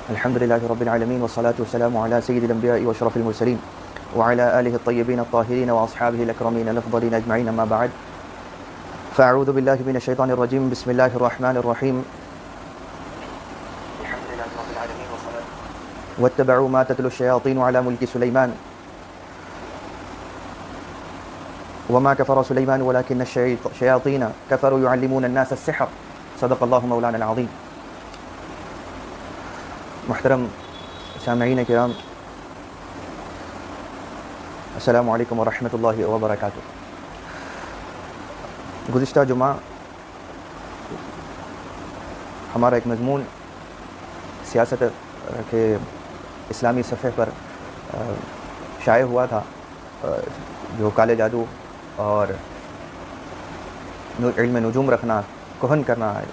الحمد لله رب العالمين والصلاة والسلام على سيد الأنبياء وأشرف المرسلين وعلى آله الطيبين الطاهرين وأصحابه الأكرمين الأفضلين أجمعين، أما بعد، فأعوذ بالله من الشيطان الرجيم. بسم الله الرحمن الرحيم. الحمد لله رب العالمين والصلاة واتبعوا ما تتلو الشياطين على ملك سليمان وما كفر سليمان ولكن الشياطين كفروا يعلمون الناس السحر. صدق الله مولانا العظيم. محترم سامعین کرام، السلام علیکم ورحمۃ اللہ وبرکاتہ. گزشتہ جمعہ ہمارا ایک مضمون سیاست کے اسلامی صفحے پر شائع ہوا تھا، جو کالے جادو اور علم نجوم رکھنا، کہن کرنا ہے،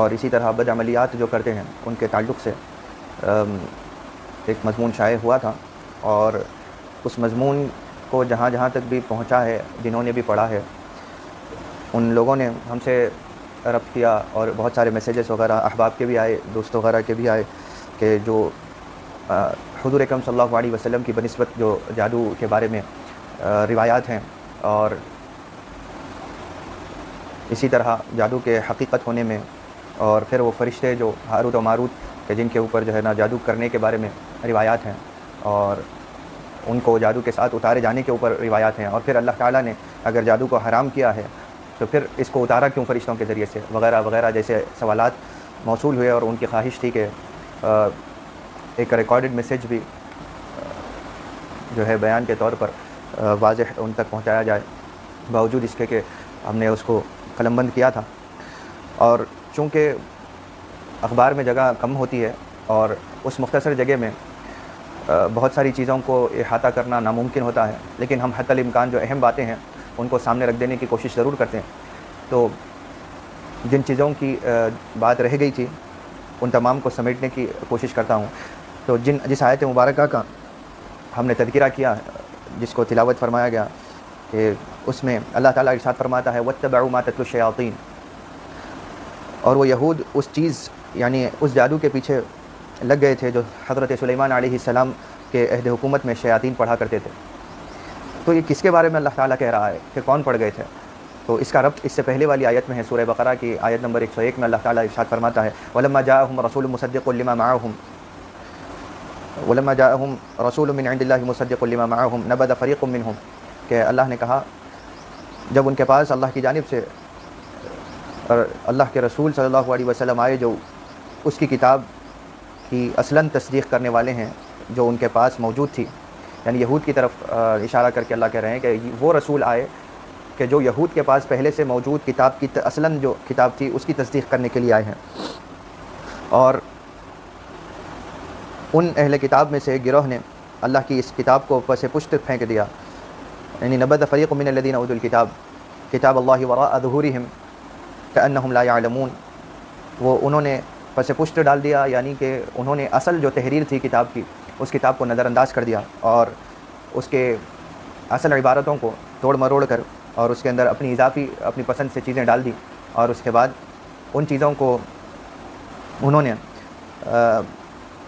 اور اسی طرح بد عملیات جو کرتے ہیں ان کے تعلق سے ایک مضمون شائع ہوا تھا. اور اس مضمون کو جہاں جہاں تک بھی پہنچا ہے، جنہوں نے بھی پڑھا ہے، ان لوگوں نے ہم سے ربط کیا اور بہت سارے میسیجز وغیرہ احباب کے بھی آئے، دوست وغیرہ کے بھی آئے، کہ جو حضور اکرم صلی اللہ علیہ وسلم کی بنسبت جو جادو کے بارے میں روایات ہیں، اور اسی طرح جادو کے حقیقت ہونے میں، اور پھر وہ فرشتے جو ہاروت و ماروت کہ جن کے اوپر جو ہے نا جادو کرنے کے بارے میں روایات ہیں، اور ان کو جادو کے ساتھ اتارے جانے کے اوپر روایات ہیں، اور پھر اللہ تعالیٰ نے اگر جادو کو حرام کیا ہے تو پھر اس کو اتارا کیوں فرشتوں کے ذریعے سے، وغیرہ وغیرہ جیسے سوالات موصول ہوئے. اور ان کی خواہش تھی کہ ایک ریکارڈڈ میسیج بھی جو ہے بیان کے طور پر واضح ان تک پہنچایا جائے، باوجود اس کے کہ ہم نے اس کو قلم بند کیا تھا. اور چونکہ اخبار میں جگہ کم ہوتی ہے اور اس مختصر جگہ میں بہت ساری چیزوں کو احاطہ کرنا ناممکن ہوتا ہے، لیکن ہم حتی الامکان جو اہم باتیں ہیں ان کو سامنے رکھ دینے کی کوشش ضرور کرتے ہیں. تو جن چیزوں کی بات رہ گئی تھی ان تمام کو سمیٹنے کی کوشش کرتا ہوں. تو جس آیت مبارکہ کا ہم نے تذکرہ کیا، جس کو تلاوت فرمایا گیا، کہ اس میں اللہ تعالیٰ ارشاد فرماتا ہے وَاتَّبَعُوا مَا تَتْلُو الشَّيَاطِينُ، اور وہ یہود اس چیز یعنی اس جادو کے پیچھے لگ گئے تھے جو حضرت سلیمان علیہ السلام کے عہد حکومت میں شیاطین پڑھا کرتے تھے. تو یہ کس کے بارے میں اللہ تعالیٰ کہہ رہا ہے کہ کون پڑھ گئے تھے؟ تو اس کا ربط اس سے پہلے والی آیت میں ہے، سورہ بقرہ کی آیت نمبر 101 میں اللہ تعالیٰ ارشاد فرماتا ہے وَلَمَّا جَاءَهُمْ رَسُولٌ مُصَدِّقٌ لِمَا مَعَهُمْ وَلَمَّا جَاءَهُمْ رَسُولٌ مِّنْ عِندِ اللَّهِ مُصَدِّقٌ لِمَا مَعَهُمْ نَبَذَ فَرِيقٌ مِّنْهُمْ، کہ اللہ نے کہا جب ان کے پاس اللہ کی جانب سے اور اللہ کے رسول صلی اللہ علیہ وسلم آئے جو اس کی کتاب کی اصلاً تصدیق کرنے والے ہیں جو ان کے پاس موجود تھی، یعنی یہود کی طرف اشارہ کر کے اللہ کہہ رہے ہیں کہ وہ رسول آئے کہ جو یہود کے پاس پہلے سے موجود کتاب کی اصلاً جو کتاب تھی اس کی تصدیق کرنے کے لیے آئے ہیں. اور ان اہل کتاب میں سے گروہ نے اللہ کی اس کتاب کو پس پشت پھینک دیا، یعنی نبذ فریق من الذین اوتوا الکتاب کتاب اللہ وراء ظہورہم کأنہم لا یعلمون، وہ انہوں نے پس پشت ڈال دیا، یعنی کہ انہوں نے اصل جو تحریر تھی کتاب کی اس کتاب کو نظر انداز کر دیا، اور اس کے اصل عبارتوں کو توڑ مروڑ کر اور اس کے اندر اپنی اضافی اپنی پسند سے چیزیں ڈال دی، اور اس کے بعد ان چیزوں کو انہوں نے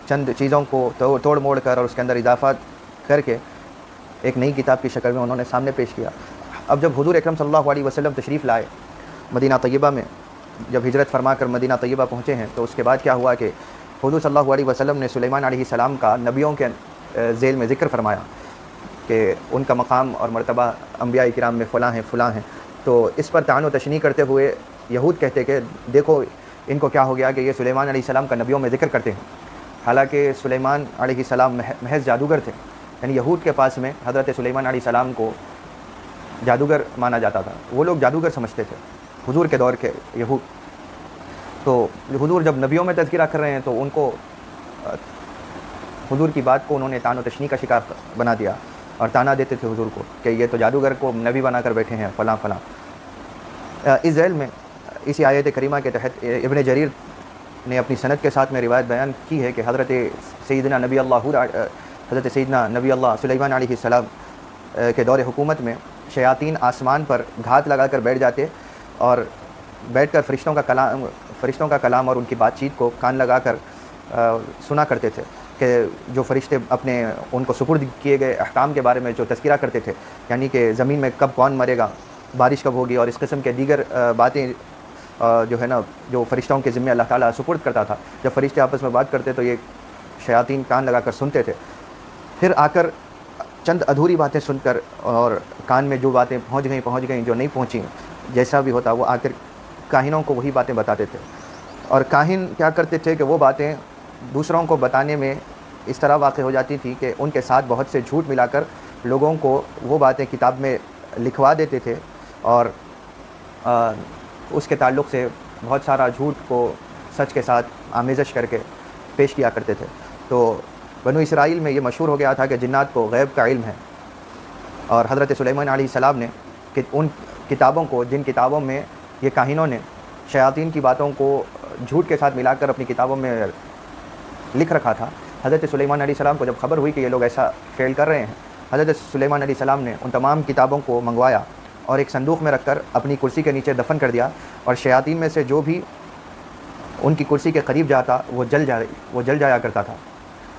چند چیزوں کو توڑ موڑ کر اور اس کے اندر اضافات کر کے ایک نئی کتاب کی شکل میں انہوں نے سامنے پیش کیا. اب جب حضور اکرم صلی اللہ علیہ وسلم تشریف لائے مدینہ طیبہ میں، جب ہجرت فرما کر مدینہ طیبہ پہنچے ہیں، تو اس کے بعد کیا ہوا کہ حضور صلی اللہ علیہ وسلم نے سلیمان علیہ السلام کا نبیوں کے ذیل میں ذکر فرمایا کہ ان کا مقام اور مرتبہ انبیاء کرام میں فلاں ہیں فلاں ہیں. تو اس پر طعن و تشنیع کرتے ہوئے یہود کہتے کہ دیکھو ان کو کیا ہو گیا کہ یہ سلیمان علیہ السلام کا نبیوں میں ذکر کرتے ہیں، حالانکہ سلیمان علیہ السلام محض جادوگر تھے. یعنی یہود کے پاس میں حضرت سلیمان علیہ السلام کو جادوگر مانا جاتا تھا، وہ لوگ جادوگر سمجھتے تھے حضور کے دور کے یہود. تو حضور جب نبیوں میں تذکرہ کر رہے ہیں تو ان کو حضور کی بات کو انہوں نے طعن و تشنیع کا شکار بنا دیا، اور طعنہ دیتے تھے حضور کو کہ یہ تو جادوگر کو نبی بنا کر بیٹھے ہیں فلاں فلاں. اس ذیل میں اسی آیت کریمہ کے تحت ابن جریر نے اپنی سند کے ساتھ میں روایت بیان کی ہے کہ حضرت سیدنا نبی اللہ سلیمان علیہ السلام کے دور حکومت میں شیاطین آسمان پر گھات لگا کر بیٹھ جاتے اور بیٹھ کر فرشتوں کا کلام اور ان کی بات چیت کو کان لگا کر سنا کرتے تھے کہ جو فرشتے اپنے ان کو سپرد کیے گئے احکام کے بارے میں جو تذکرہ کرتے تھے، یعنی کہ زمین میں کب کون مرے گا، بارش کب ہوگی، اور اس قسم کے دیگر باتیں جو ہے نا جو فرشتوں کے ذمہ اللہ تعالیٰ سپرد کرتا تھا، جب فرشتے آپس میں بات کرتے تو یہ شیاطین کان لگا کر سنتے تھے. پھر آ کر چند ادھوری باتیں سن کر اور کان میں جو باتیں پہنچ گئیں جو نہیں پہنچیں، جیسا بھی ہوتا وہ آ کر کاہنوں کو وہی باتیں بتاتے تھے. اور کاہن کیا کرتے تھے کہ وہ باتیں دوسروں کو بتانے میں اس طرح واقع ہو جاتی تھی کہ ان کے ساتھ بہت سے جھوٹ ملا کر لوگوں کو وہ باتیں کتاب میں لکھوا دیتے تھے، اور اس کے تعلق سے بہت سارا جھوٹ کو سچ کے ساتھ آمیزش کر کے پیش کیا کرتے تھے. تو بنو اسرائیل میں یہ مشہور ہو گیا تھا کہ جنات کو غیب کا علم ہے، اور حضرت سلیمان علیہ السلام نے کہ ان کتابوں کو، جن کتابوں میں یہ کاہنوں نے شیاطین کی باتوں کو جھوٹ کے ساتھ ملا کر اپنی کتابوں میں لکھ رکھا تھا، حضرت سلیمان علیہ السلام کو جب خبر ہوئی کہ یہ لوگ ایسا فعل کر رہے ہیں، حضرت سلیمان علیہ السلام نے ان تمام کتابوں کو منگوایا اور ایک صندوق میں رکھ کر اپنی کرسی کے نیچے دفن کر دیا، اور شیاطین میں سے جو بھی ان کی کرسی کے قریب جاتا وہ جل جایا کرتا تھا.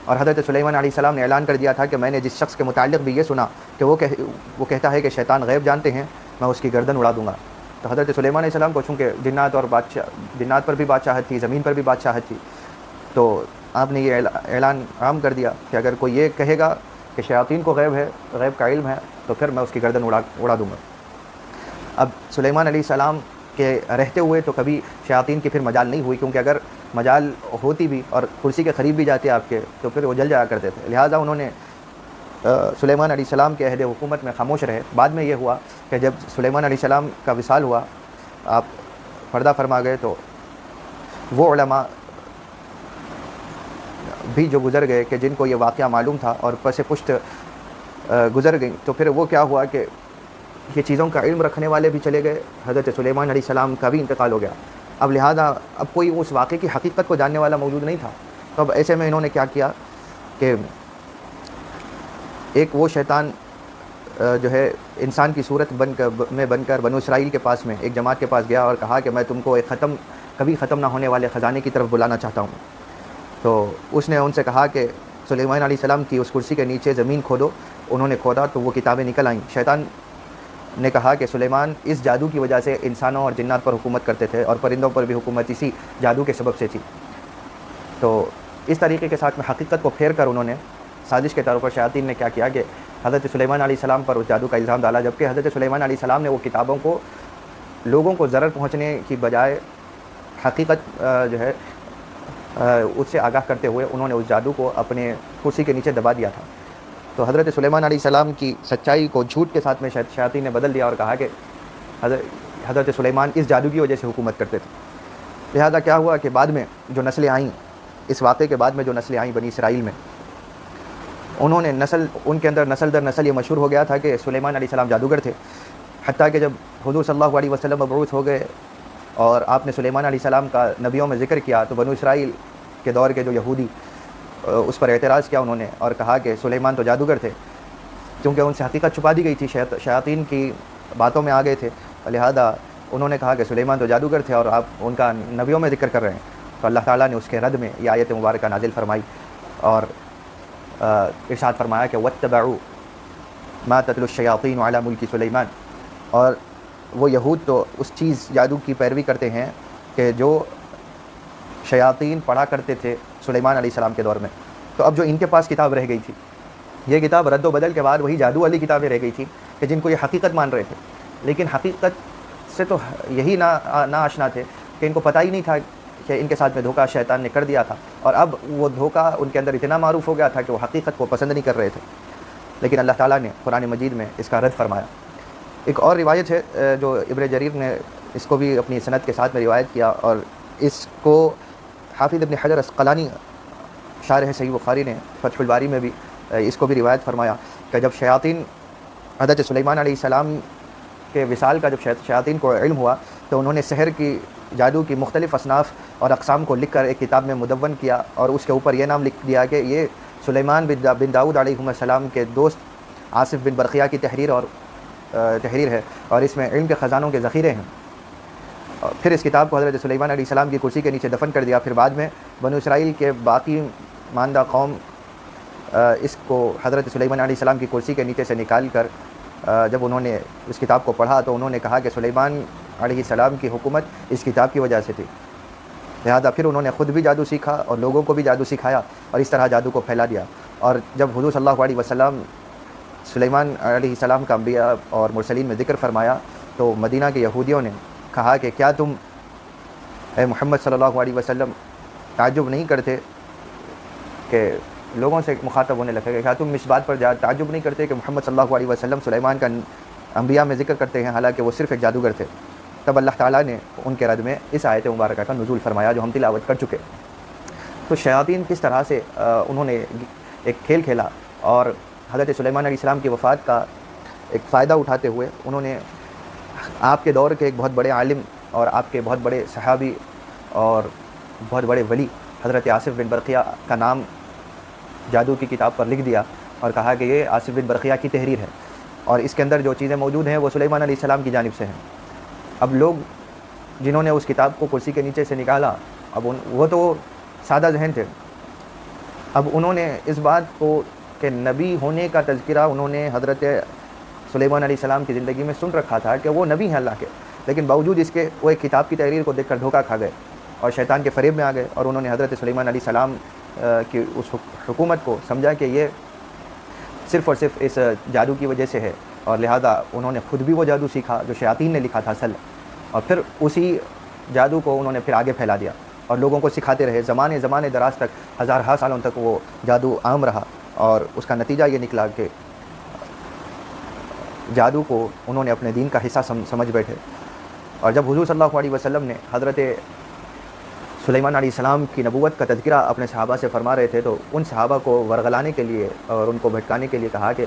اور حضرت سلیمان علیہ السلام نے اعلان کر دیا تھا کہ میں نے جس شخص کے متعلق بھی یہ سنا کہ وہ کہتا ہے کہ شیطان غیب جانتے ہیں، میں اس کی گردن اڑا دوں گا. تو حضرت سلیمان علیہ السلام کو چونکہ جنات پر بھی بادشاہت تھی، زمین پر بھی بادشاہت تھی، تو آپ نے یہ اعلان عام کر دیا کہ اگر کوئی یہ کہے گا کہ شیاطین کو غیب کا علم ہے تو پھر میں اس کی گردن اڑا دوں گا. اب سلیمان علیہ السلام کے رہتے ہوئے تو کبھی شیاطین کی پھر مجال نہیں ہوئی، کیونکہ اگر مجال ہوتی بھی اور کرسی کے قریب بھی جاتے آپ کے تو پھر وہ جل جایا کرتے تھے. لہٰذا انہوں نے سلیمان علیہ السلام کے عہد حکومت میں خاموش رہے. بعد میں یہ ہوا کہ جب سلیمان علیہ السلام کا وصال ہوا، آپ پردہ فرما گئے، تو وہ علماء بھی جو گزر گئے کہ جن کو یہ واقعہ معلوم تھا اور پس پشت گزر گئیں، تو پھر وہ کیا ہوا کہ یہ چیزوں کا علم رکھنے والے بھی چلے گئے، حضرت سلیمان علیہ السلام کا بھی انتقال ہو گیا. اب لہٰذا اب کوئی اس واقعے کی حقیقت کو جاننے والا موجود نہیں تھا. تو اب ایسے میں انہوں نے کیا کیا کہ ایک وہ شیطان جو ہے انسان کی صورت بن کر بنو اسرائیل کے پاس میں ایک جماعت کے پاس گیا اور کہا کہ میں تم کو ایک کبھی ختم نہ ہونے والے خزانے کی طرف بلانا چاہتا ہوں. تو اس نے ان سے کہا کہ سلیمان علیہ السلام کی اس کرسی کے نیچے زمین کھودو. انہوں نے کھودا تو وہ کتابیں نکل آئیں. شیطان نے کہا کہ سلیمان اس جادو کی وجہ سے انسانوں اور جنات پر حکومت کرتے تھے، اور پرندوں پر بھی حکومت اسی جادو کے سبب سے تھی. تو اس طریقے کے ساتھ میں حقیقت کو پھیر کر انہوں نے سازش کے طور پر شیاطین نے کیا کیا کہ حضرت سلیمان علیہ السلام پر اس جادو کا الزام ڈالا، جبکہ حضرت سلیمان علیہ السلام نے وہ کتابوں کو لوگوں کو ضرر پہنچنے کی بجائے حقیقت جو ہے اس سے آگاہ کرتے ہوئے انہوں نے اس جادو کو اپنے کرسی کے نیچے دبا دیا تھا. تو حضرت سلیمان علیہ السلام کی سچائی کو جھوٹ کے ساتھ میں شیاطین نے بدل دیا اور کہا کہ حضرت سلیمان اس جادو کی وجہ سے حکومت کرتے تھے. لہذا کیا ہوا کہ بعد میں جو نسلیں آئیں، اس واقعے کے بعد میں جو نسلیں آئیں بنی اسرائیل میں، انہوں نے ان کے اندر نسل در نسل یہ مشہور ہو گیا تھا کہ سلیمان علیہ السلام جادوگر تھے. حتیٰ کہ جب حضور صلی اللہ علیہ وسلم مبعوث ہو گئے اور آپ نے سلیمان علیہ السلام کا نبیوں میں ذکر کیا، تو بنو اسرائیل کے دور کے جو یہودی اس پر اعتراض کیا انہوں نے اور کہا کہ سلیمان تو جادوگر تھے، کیونکہ ان سے حقیقت چھپا دی گئی تھی، شیاطین کی باتوں میں آ گئے تھے. لہذا انہوں نے کہا کہ سلیمان تو جادوگر تھے اور آپ ان کا نبیوں میں ذکر کر رہے ہیں. تو اللہ تعالیٰ نے اس کے رد میں یہ آیت مبارکہ نازل فرمائی اور ارشاد فرمایا کہ وَاتَّبَعُوا مَا تَتْلُو الشَّيَاطِينُ عَلَى مُلْكِ سُلَيْمَانَ. اور وہ یہود تو اس چیز جادو کی پیروی کرتے ہیں کہ جو شیاطین پڑھا کرتے تھے سلیمان علیہ السلام کے دور میں. تو اب جو ان کے پاس کتاب رہ گئی تھی، یہ کتاب رد و بدل کے بعد وہی جادو والی کتابیں رہ گئی تھی کہ جن کو یہ حقیقت مان رہے تھے، لیکن حقیقت سے تو یہی نا آشنا تھے کہ ان کو پتہ ہی نہیں تھا کہ ان کے ساتھ میں دھوکہ شیطان نے کر دیا تھا، اور اب وہ دھوکہ ان کے اندر اتنا معروف ہو گیا تھا کہ وہ حقیقت کو پسند نہیں کر رہے تھے. لیکن اللہ تعالیٰ نے قرآن مجید میں اس کا رد فرمایا. ایک اور روایت ہے جو ابن جریر نے اس کو بھی اپنی سند کے ساتھ میں روایت کیا، اور اس کو حافظ ابن حجر عسقلانی شارح صحیح بخاری نے فتح الباری میں بھی اس کو بھی روایت فرمایا کہ جب شیاطین حضرت سلیمان علیہ السلام کے وصال کا جب شیاطین کو علم ہوا تو انہوں نے سحر کی، جادو کی مختلف اصناف اور اقسام کو لکھ کر ایک کتاب میں مدون کیا، اور اس کے اوپر یہ نام لکھ دیا کہ یہ سلیمان بن داؤد علیہ السلام کے دوست آصف بن برقیہ کی تحریر ہے، اور اس میں علم کے خزانوں کے ذخیرے ہیں. پھر اس کتاب کو حضرت سلیمان علیہ السلام کی کرسی کے نیچے دفن کر دیا. پھر بعد میں بنو اسرائیل کے باقی ماندہ قوم اس کو حضرت سلیمان علیہ السلام کی کرسی کے نیچے سے نکال کر جب انہوں نے اس کتاب کو پڑھا تو انہوں نے کہا کہ سلیمان علیہ السلام کی حکومت اس کتاب کی وجہ سے تھی. لہذا پھر انہوں نے خود بھی جادو سیکھا اور لوگوں کو بھی جادو سکھایا اور اس طرح جادو کو پھیلا دیا. اور جب حضور صلی اللہ علیہ وسلم سلیمان علیہ السلام کا انبیاء اور مرسلین میں ذکر فرمایا تو مدینہ کے یہودیوں نے کہا کہ کیا تم اے محمد صلی اللہ علیہ وسلم تعجب نہیں کرتے کہ لوگوں سے مخاطب ہونے لگے کہ کیا تم اس بات پر تعجب نہیں کرتے کہ محمد صلی اللہ علیہ وسلم سلیمان کا انبیاء میں ذکر کرتے ہیں حالانکہ وہ صرف ایک جادوگر تھے. تب اللہ تعالیٰ نے ان کے رد میں اس آیت مبارکہ کا نزول فرمایا جو ہم تلاوت کر چکے. تو شیاطین کس طرح سے انہوں نے ایک کھیل کھیلا اور حضرت سلیمان علیہ السلام کی وفات کا ایک فائدہ اٹھاتے ہوئے انہوں نے آپ کے دور کے ایک بہت بڑے عالم اور آپ کے بہت بڑے صحابی اور بہت بڑے ولی حضرت آصف بن برقیہ کا نام جادو کی کتاب پر لکھ دیا اور کہا کہ یہ آصف بن برقیہ کی تحریر ہے اور اس کے اندر جو چیزیں موجود ہیں وہ سلیمان علیہ السلام کی جانب سے ہیں. اب لوگ جنہوں نے اس کتاب کو کرسی کے نیچے سے نکالا اب وہ تو سادہ ذہن تھے. اب انہوں نے اس بات کو کہ نبی ہونے کا تذکرہ انہوں نے حضرت سلیمان علیہ السلام کی زندگی میں سن رکھا تھا کہ وہ نبی ہیں اللہ کے, لیکن باوجود اس کے وہ ایک کتاب کی تحریر کو دیکھ کر دھوکہ کھا گئے اور شیطان کے فریب میں آ گئے اور انہوں نے حضرت سلیمان علیہ السلام کی اس حکومت کو سمجھا کہ یہ صرف اور صرف اس جادو کی وجہ سے ہے اور لہذا انہوں نے خود بھی وہ جادو سیکھا جو شیاطین نے لکھا تھا اصل, اور پھر اسی جادو کو انہوں نے پھر آگے پھیلا دیا اور لوگوں کو سکھاتے رہے. زمانے دراز تک ہزارہا سالوں تک وہ جادو عام رہا اور اس کا نتیجہ یہ نکلا کہ جادو کو انہوں نے اپنے دین کا حصہ سمجھ بیٹھے. اور جب حضور صلی اللہ علیہ وسلم نے حضرت سلیمان علیہ السلام کی نبوت کا تذکرہ اپنے صحابہ سے فرما رہے تھے تو ان صحابہ کو ورغلانے کے لیے اور ان کو بھٹکانے کے لیے کہا کہ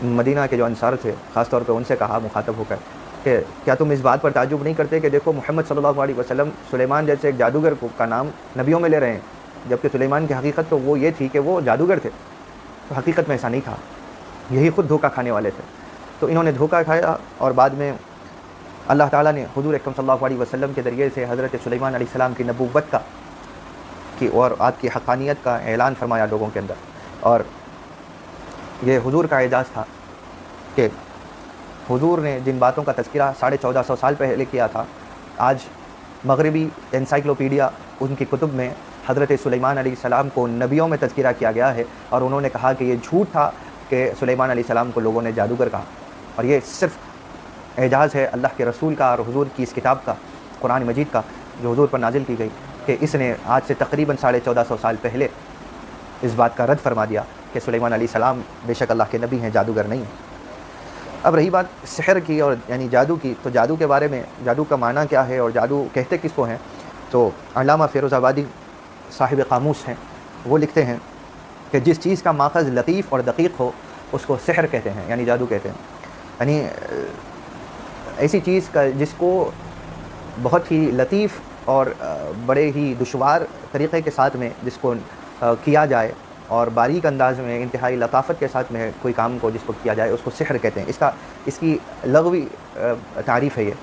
مدینہ کے جو انصار تھے خاص طور پہ ان سے کہا مخاطب ہو کر کہ کیا تم اس بات پر تعجب نہیں کرتے کہ دیکھو محمد صلی اللہ علیہ وسلم سلیمان جیسے ایک جادوگر کا نام نبیوں میں لے رہے ہیں, جبکہ سلیمان کی حقیقت تو وہ یہ تھی کہ وہ جادوگر تھے, تو حقیقت میں ایسا نہیں تھا, یہی خود دھوکہ کھانے والے تھے. تو انہوں نے دھوکہ کھایا اور بعد میں اللہ تعالیٰ نے حضور اکرم صلی اللہ علیہ وسلم کے ذریعے سے حضرت سلیمان علیہ السلام کی نبوت کا اور آپ کی حقانیت کا اعلان فرمایا لوگوں کے اندر. اور یہ حضور کا اعجاز تھا کہ حضور نے جن باتوں کا تذکرہ 1450 سال پہلے کیا تھا, آج مغربی انسائکلوپیڈیا ان کی کتب میں حضرت سلیمان علیہ السلام کو نبیوں میں تذکرہ کیا گیا ہے اور انہوں نے کہا کہ یہ جھوٹ تھا کہ سلیمان علیہ السلام کو لوگوں نے جادوگر کہا. اور یہ صرف اعجاز ہے اللہ کے رسول کا اور حضور کی اس کتاب کا, قرآن مجید کا, جو حضور پر نازل کی گئی, کہ اس نے آج سے تقریباً 1450 سال پہلے اس بات کا رد فرما دیا کہ سلیمان علیہ السلام بے شک اللہ کے نبی ہیں, جادوگر نہیں ہیں. اب رہی بات سحر کی اور یعنی جادو کی, تو جادو کے بارے میں جادو کا معنی کیا ہے اور جادو کہتے کس کو ہیں, تو علامہ فیروز آبادی صاحب قاموس ہیں, وہ لکھتے ہیں کہ جس چیز کا ماخذ لطیف اور دقیق ہو اس کو سحر کہتے ہیں, یعنی جادو کہتے ہیں. یعنی ایسی چیز کا جس کو بہت ہی لطیف اور بڑے ہی دشوار طریقے کے ساتھ میں جس کو کیا جائے اور باریک انداز میں انتہائی لطافت کے ساتھ میں کوئی کام کو جس کو کیا جائے اس کو سحر کہتے ہیں. اس کی لغوی تعریف ہے یہ.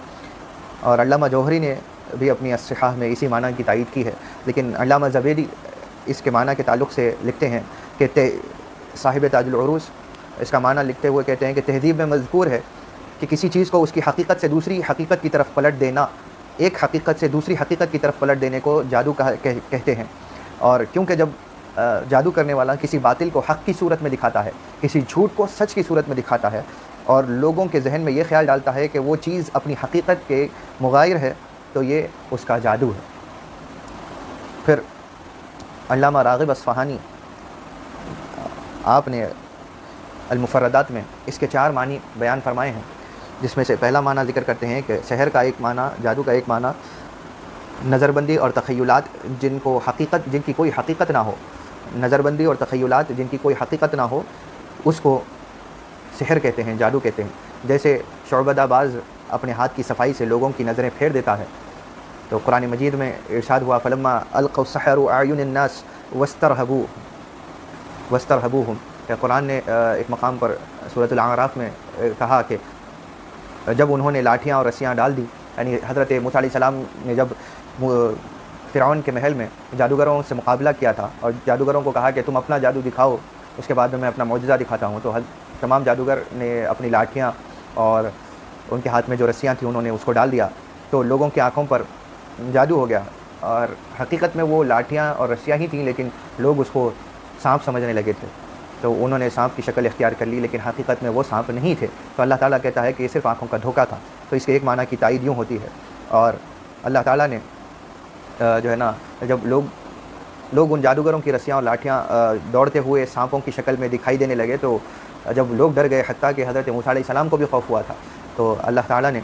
اور علامہ جوہری نے بھی اپنی الصحاح میں اسی معنی کی تائید کی ہے, لیکن علامہ زبیدی اس کے معنی کے تعلق سے لکھتے ہیں کہ صاحب تاج العروس اس کا معنی لکھتے ہوئے کہتے ہیں کہ تہذیب میں مذکور ہے کہ کسی چیز کو اس کی حقیقت سے دوسری حقیقت کی طرف پلٹ دینا, ایک حقیقت سے دوسری حقیقت کی طرف پلٹ دینے کو جادو کہتے ہیں. اور کیونکہ جب جادو کرنے والا کسی باطل کو حق کی صورت میں دکھاتا ہے, کسی جھوٹ کو سچ کی صورت میں دکھاتا ہے اور لوگوں کے ذہن میں یہ خیال ڈالتا ہے کہ وہ چیز اپنی حقیقت کے مغایر ہے, تو یہ اس کا جادو ہے. پھر علامہ راغب اصفہانی آپ نے المفردات میں اس کے 4 معنی بیان فرمائے ہیں, جس میں سے پہلا معنی ذکر کرتے ہیں کہ سحر کا ایک معنی, جادو کا ایک معنی نظر بندی اور تخیلات جن کی کوئی حقیقت نہ ہو, نظر بندی اور تخیلات جن کی کوئی حقیقت نہ ہو اس کو سحر کہتے ہیں, جادو کہتے ہیں. جیسے شعبدہ باز اپنے ہاتھ کی صفائی سے لوگوں کی نظریں پھیر دیتا ہے, تو قرآن مجید میں ارشاد ہوا فلما القوا السحروا اعین الناس واسترهبوهم, کہ قرآن نے ایک مقام پر سورۃ الاعراف میں کہا کہ جب انہوں نے لاٹھیاں اور رسیاں ڈال دی یعنی حضرت موسیٰ علیہ السلام نے جب فرعون کے محل میں جادوگروں سے مقابلہ کیا تھا اور جادوگروں کو کہا کہ تم اپنا جادو دکھاؤ، اس کے بعد میں اپنا معجزہ دکھاتا ہوں، تو تمام جادوگر نے اپنی لاٹھیاں اور ان کے ہاتھ میں جو رسیاں تھیں انہوں نے اس کو ڈال دیا، تو لوگوں کی آنکھوں پر جادو ہو گیا، اور حقیقت میں وہ لاٹھیاں اور رسیاں ہی تھیں، لیکن لوگ اس کو سانپ سمجھنے لگے تھے، تو انہوں نے سانپ کی شکل اختیار کر لی، لیکن حقیقت میں وہ سانپ نہیں تھے۔ تو اللہ تعالیٰ کہتا ہے کہ یہ صرف آنکھوں کا دھوکہ تھا۔ تو اس کے ایک معنی کی تائید یوں ہوتی ہے، اور اللہ تعالیٰ نے جو ہے نا جب لوگ ان جادوگروں کی رسیاں اور لاٹھیاں دوڑتے ہوئے سانپوں کی شکل میں دکھائی دینے لگے، تو جب لوگ ڈر گئے، حتیٰ کہ حضرت موسیٰ علیہ السلام کو بھی خوف ہوا تھا، تو اللہ تعالیٰ نے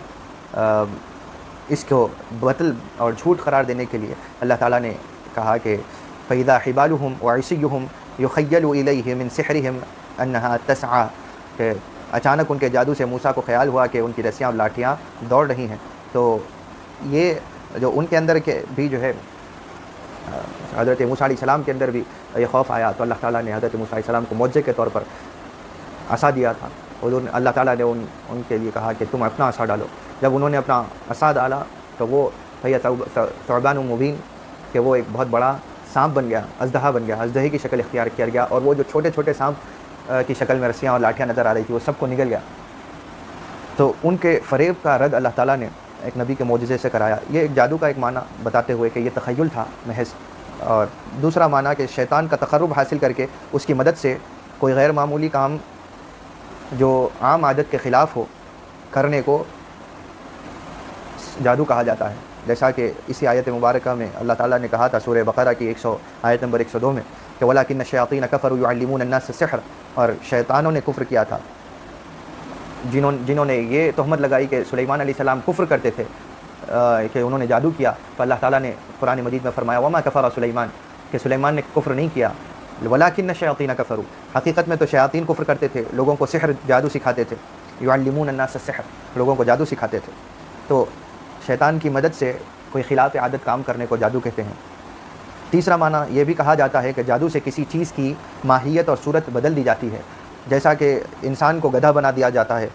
اس کو باطل اور جھوٹ قرار دینے کے لیے اللہ تعالیٰ نے کہا کہ فَإِذَا حِبَالُهُمْ وَعِصِيُّهُمْ يُخَيَّلُ إِلَيْهِ مِنْ سِحْرِهِمْ أَنَّهَا تَسْعَىٰ، کہ اچانک ان کے جادو سے موسیٰ کو خیال ہوا کہ ان کی رسیاں اور لاٹھیاں دوڑ رہی ہیں، تو یہ جو ان کے اندر کے بھی جو ہے حضرت موسیٰ علیہ السلام کے اندر بھی یہ خوف آیا، تو اللہ تعالیٰ نے حضرت موسیٰ علیہ السلام کو معجزے کے طور پر عصا دیا تھا، اور اللہ تعالیٰ نے ان کے لیے کہا کہ تم اپنا عصا ڈالو۔ جب انہوں نے اپنا عصا ڈالا تو وہ ثعبان مبین، کہ وہ ایک بہت بڑا سانپ بن گیا، اژدہا بن گیا، اژدہے کی شکل اختیار کیا گیا، اور وہ جو چھوٹے چھوٹے سانپ کی شکل میں رسیاں اور لاٹھیاں نظر آ رہی تھی وہ سب کو نگل گیا۔ تو ان کے فریب کا رد اللہ تعالیٰ نے ایک نبی کے معجزے سے کرایا۔ یہ ایک جادو کا ایک معنی بتاتے ہوئے کہ یہ تخیل تھا محض، اور دوسرا معنی کہ شیطان کا تقرب حاصل کر کے اس کی مدد سے کوئی غیر معمولی کام جو عام عادت کے خلاف ہو کرنے کو جادو کہا جاتا ہے، جیسا کہ اسی آیت مبارکہ میں اللہ تعالیٰ نے کہا تھا سورہ بقرہ کی آیت نمبر 102 میں کہ وَلَٰكِنَّ الشَّيَاطِينَ كَفَرُوا يُعَلِّمُونَ النَّاسَ السِّحْرَ، اور شیطانوں نے کفر کیا تھا، جنہوں نے یہ تہمت لگائی کہ سلیمان علیہ السلام کفر کرتے تھے، کہ انہوں نے جادو کیا، تو اللہ تعالیٰ نے قرآن مجید میں فرمایا وَمَا كَفَرَ سلیمان، کہ سلیمان نے کفر نہیں کیا، وَلَٰكِنَّ الشَّيَاطِينَ كَفَرُوا، حقیقت میں تو شیاطین کفر کرتے تھے، لوگوں کو سحر جادو سکھاتے تھے، يُعَلِّمُونَ النَّاسَ السِّحْرَ، لوگوں کو جادو سکھاتے تھے۔ تو شیطان کی مدد سے کوئی خلاف عادت کام کرنے کو جادو کہتے ہیں۔ تیسرا معنی یہ بھی کہا جاتا ہے کہ جادو سے کسی چیز کی ماہیت اور صورت بدل دی جاتی ہے، جیسا کہ انسان کو گدھا بنا دیا جاتا ہے،